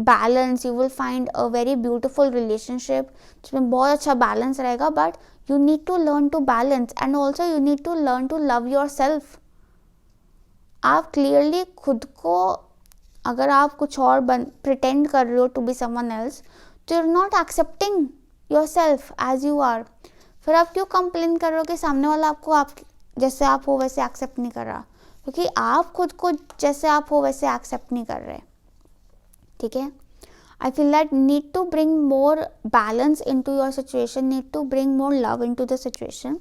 balance, you will find a very beautiful relationship जिसमें बहुत अच्छा बैलेंस रहेगा. But you need to learn to balance and also you need to learn to love yourself. आप क्लियरली खुद को, अगर आप कुछ और प्रिटेंड कर रहे हो टू बी समवन एल्स, तो you are not accepting yourself as you are. फिर आप क्यों कंप्लेन कर रहे हो कि सामने वाला आपको आप जैसे आप हो वैसे एक्सेप्ट नहीं कर रहा, क्योंकि आप खुद को जैसे आप हो वैसे एक्सेप्ट नहीं कर रहे. ठीक है, I feel that need to bring more balance into your situation, need to bring more love into the situation.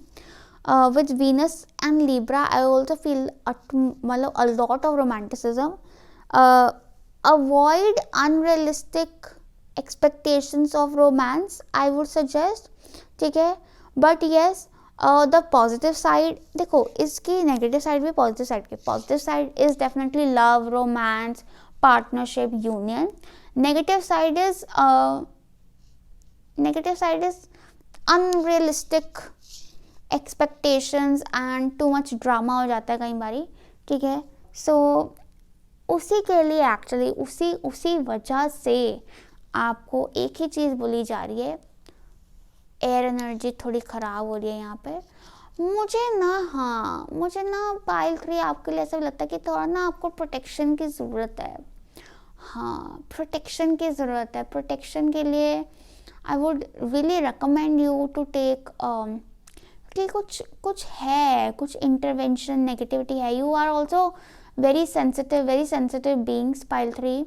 With Venus and Libra, I also feel a lot of romanticism. Avoid unrealistic expectations of romance, I would suggest. ठीक है, but yes, the positive side, देखो इसकी negative side भी positive side की. Positive side is definitely love, romance, partnership, union. Negative side is unrealistic expectations and too much drama हो जाता है कई बारी. ठीक है, so उसी के लिए एक्चुअली उसी वजह से आपको एक ही चीज़ बोली जा रही है, एयर एनर्जी थोड़ी ख़राब हो रही है यहाँ पे. मुझे ना पाइल 3 आपके लिए ऐसा लगता है कि थोड़ा ना आपको प्रोटेक्शन की ज़रूरत है. हाँ, प्रोटेक्शन की ज़रूरत है. प्रोटेक्शन के लिए I would really recommend you to take कि कुछ है, कुछ इंटरवेंशन, नेगेटिविटी है. You are also very sensitive beings pile 3,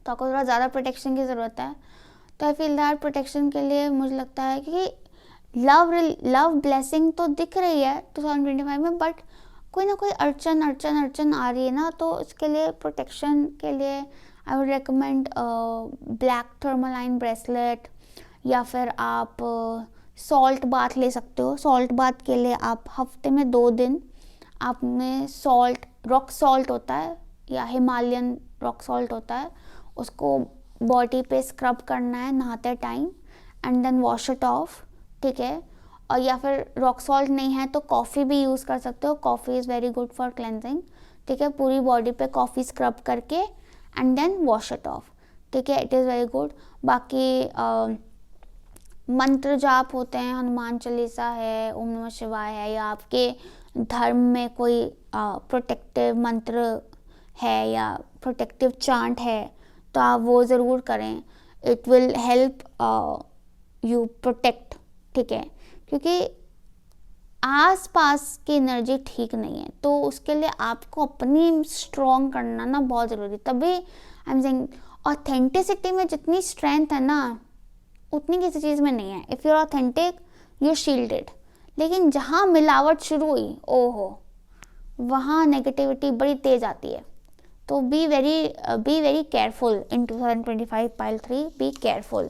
तो आपको थोड़ा ज़्यादा प्रोटेक्शन की ज़रूरत है. तो आई फील दैट प्रोटेक्शन के लिए मुझे लगता है कि लव ब्लेसिंग तो दिख रही है 2025 में, बट कोई ना कोई अड़चन आ रही है ना, तो इसके लिए प्रोटेक्शन के लिए I would recommend black tourmaline bracelet, या फिर आप सॉल्ट बाथ ले सकते हो. सॉल्ट बाथ के लिए आप हफ्ते में 2 दिन आपने रॉक सॉल्ट होता है या हिमालयन रॉक सॉल्ट होता है, उसको बॉडी पे स्क्रब करना है नहाते time and then wash it off. ठीक है, और या फिर रॉक सॉल्ट नहीं है तो कॉफ़ी भी यूज़ कर सकते हो. Coffee is very good for cleansing. ठीक है, पूरी बॉडी पे कॉफ़ी स्क्रब करके and then wash it off. ठीक है, इट इज़ वेरी गुड. बाकी मंत्र जाप होते हैं, हनुमान चालीसा है, ओम नमः शिवाय है, या आपके धर्म में कोई प्रोटेक्टिव मंत्र है या प्रोटेक्टिव चांट है, तो आप वो ज़रूर करें. It will help you protect. ठीक है, क्योंकि आस पास की एनर्जी ठीक नहीं है, तो उसके लिए आपको अपनी स्ट्रॉन्ग करना ना बहुत ज़रूरी. तभी आई एम सेइंग ऑथेंटिसिटी में जितनी स्ट्रेंथ है ना, उतनी किसी चीज़ में नहीं है. If you are authentic you are shielded. लेकिन जहाँ मिलावट शुरू हुई, ओहो, वहाँ नेगेटिविटी बड़ी तेज़ आती है. तो be very careful in 2025 pile 3. Be careful,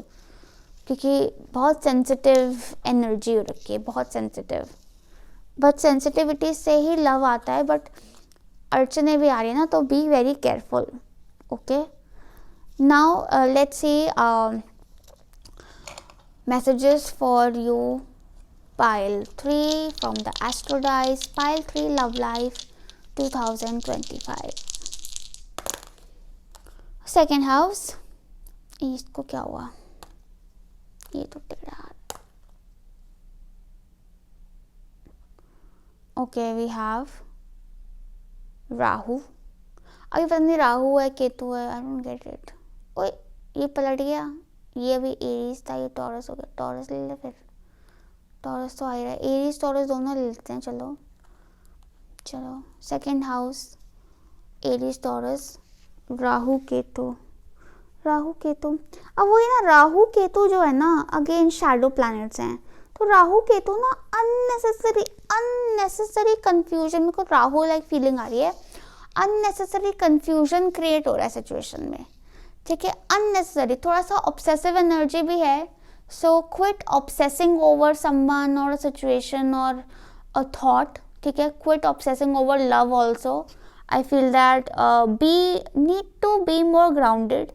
क्योंकि बहुत सेंसिटिव एनर्जी हो रखी है, बहुत सेंसिटिव. बट सेंसिटिविटी से ही लव आता है, बट अड़चने भी आ रही है ना, तो be very careful. Okay, now let's C messages for you pile 3 from the astro dice. Pile 3 love life 2025. Second house, इसको क्या हुआ, ये तो टेढ़ा. Okay, we have Rahu. अभी पता नहीं राहु है केतु है, आई डोंट गेट इट. ओए, ये पलट गया. ये भी एरीज था, ये टॉरस हो गया. टॉरस ले ले, फिर टॉरस तो आ ही रहा है. एरीज टॉरस दोनों ले लेते हैं. चलो second house, Aries taurus, Rahu Ketu. अब वही ना, राहु केतु जो है ना, अगेन शैडो प्लैनेट्स हैं. तो राहु केतु ना अननेसेसरी कंफ्यूजन, मेरे को राहु लाइक फीलिंग आ रही है. अननेसेसरी कंफ्यूजन क्रिएट हो रहा है सिचुएशन में. ठीक है, अननेसेसरी. थोड़ा सा ऑब्सेसिव एनर्जी भी है, सो क्विट ऑब्सेसिंग ओवर समवन और अ सिचुएशन और अ थॉट, ठीक है. Quit obsessing over love also. I feel that need to be more grounded,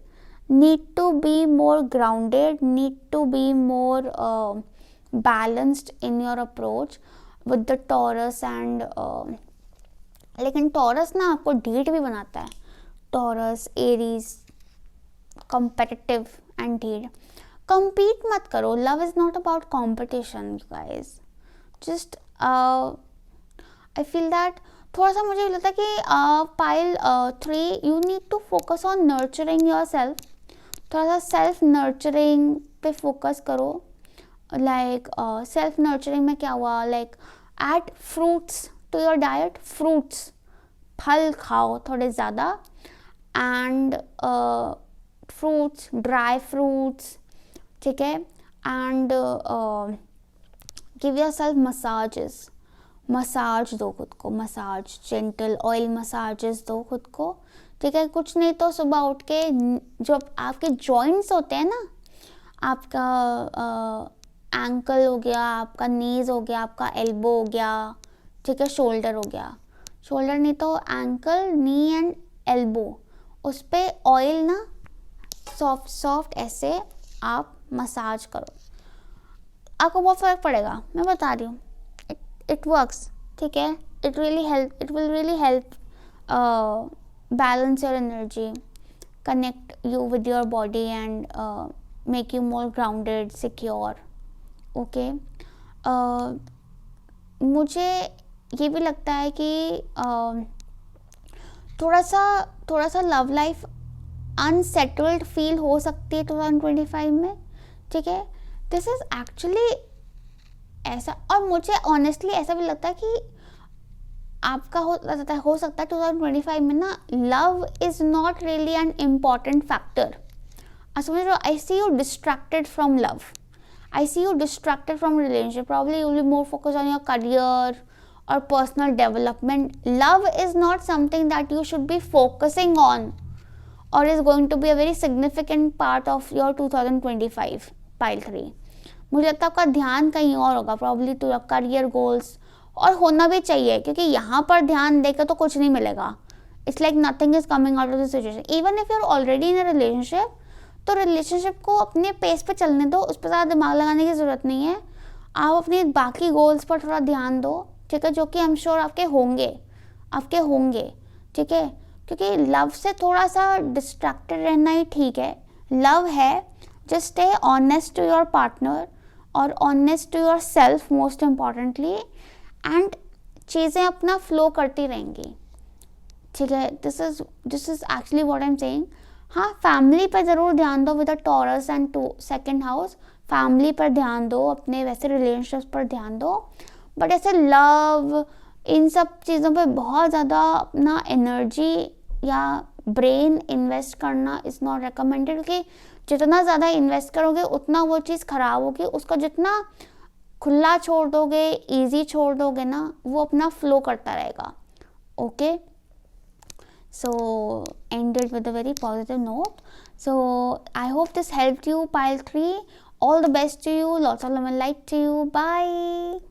need to be more grounded, need to be more balanced in your approach with the Taurus and लेकिन Taurus ना आपको ढीठ भी बनाता है. Taurus, Aries, competitive and ढीठ. Compete मत करो. Love is not about competition, you guys. Just I feel that थोड़ा सा मुझे लगता है कि pile 3 you need to focus on nurturing yourself. थोड़ा सा सेल्फ नर्चरिंग पे फोकस करो. लाइक सेल्फ नर्चरिंग में क्या हुआ, like add fruits to your diet. Fruits, फल खाओ थोड़े ज़्यादा. एंड फ्रूट्स, ड्राई फ्रूट्स, ठीक है. And give your self massages. Massage दो खुद को. मसाज, जेंटल ऑयल मसाजेस दो खुद को, ठीक है. कुछ नहीं तो सुबह उठ के जो आपके जॉइंट्स होते हैं ना, आपका एंकल हो गया, आपका नीज हो गया, आपका एल्बो हो गया, ठीक है, शोल्डर हो गया. शोल्डर नहीं तो एंकल, नी एंड एल्बो, उस पर ऑयल ना सॉफ्ट सॉफ्ट ऐसे आप मसाज करो. आपको बहुत फ़र्क पड़ेगा, मैं बता रही हूँ. It works, ठीक है. It will really help balance your energy, connect you with your body and make you more grounded, secure. Okay. मुझे ये भी लगता है कि थोड़ा सा लव लाइफ अनसेटल्ड फील हो सकती है 2025 में, ठीक है. दिस इज एक्चुअली ऐसा. और मुझे ऑनेस्टली ऐसा भी लगता है कि आपका हो सकता है 2025 में ना love is not really an important factor. समझ रहे हो. I see you distracted from love, I see you distracted from relationship. Probably you will be more focus on your career और personal development. Love is not something that you should be focusing on और is going to be a very significant part of your 2025 pile 3. मुझे लगता है आपका ध्यान कहीं और होगा, probably to your career goals. और होना भी चाहिए, क्योंकि यहाँ पर ध्यान देकर तो कुछ नहीं मिलेगा. It's like nothing is coming out of the situation. Even if you are already in a relationship, तो रिलेशनशिप को अपने पेस पे चलने दो, उस पर ज़्यादा दिमाग लगाने की ज़रूरत नहीं है. आप अपने बाकी गोल्स पर थोड़ा ध्यान दो, ठीक है, जो कि आई एम श्योर आपके होंगे, ठीक है. क्योंकि लव से थोड़ा सा डिस्ट्रैक्टेड रहना ही ठीक है. लव है, just stay honest to your partner और honest to yourself most importantly. And चीज़ें अपना फ्लो करती रहेंगी, ठीक है. This is actually what I am saying. हाँ, फैमिली पर ज़रूर ध्यान दो with the Taurus and second house. Family पर ध्यान दो, अपने वैसे रिलेशनशिप्स पर ध्यान दो. बट ऐसे लव, इन सब चीज़ों पे बहुत ज़्यादा अपना एनर्जी या ब्रेन इन्वेस्ट करना इज़ नॉट रिकमेंडेड. क्योंकि जितना ज़्यादा इन्वेस्ट करोगे उतना वो चीज़ ख़राब होगी. उसका जितना खुला छोड़ दोगे, इजी छोड़ दोगे ना, वो अपना फ्लो करता रहेगा. Okay. So ended with a very positive note. So I hope this helped you, pile 3. All the best to you. Lots of love and light to you. Bye.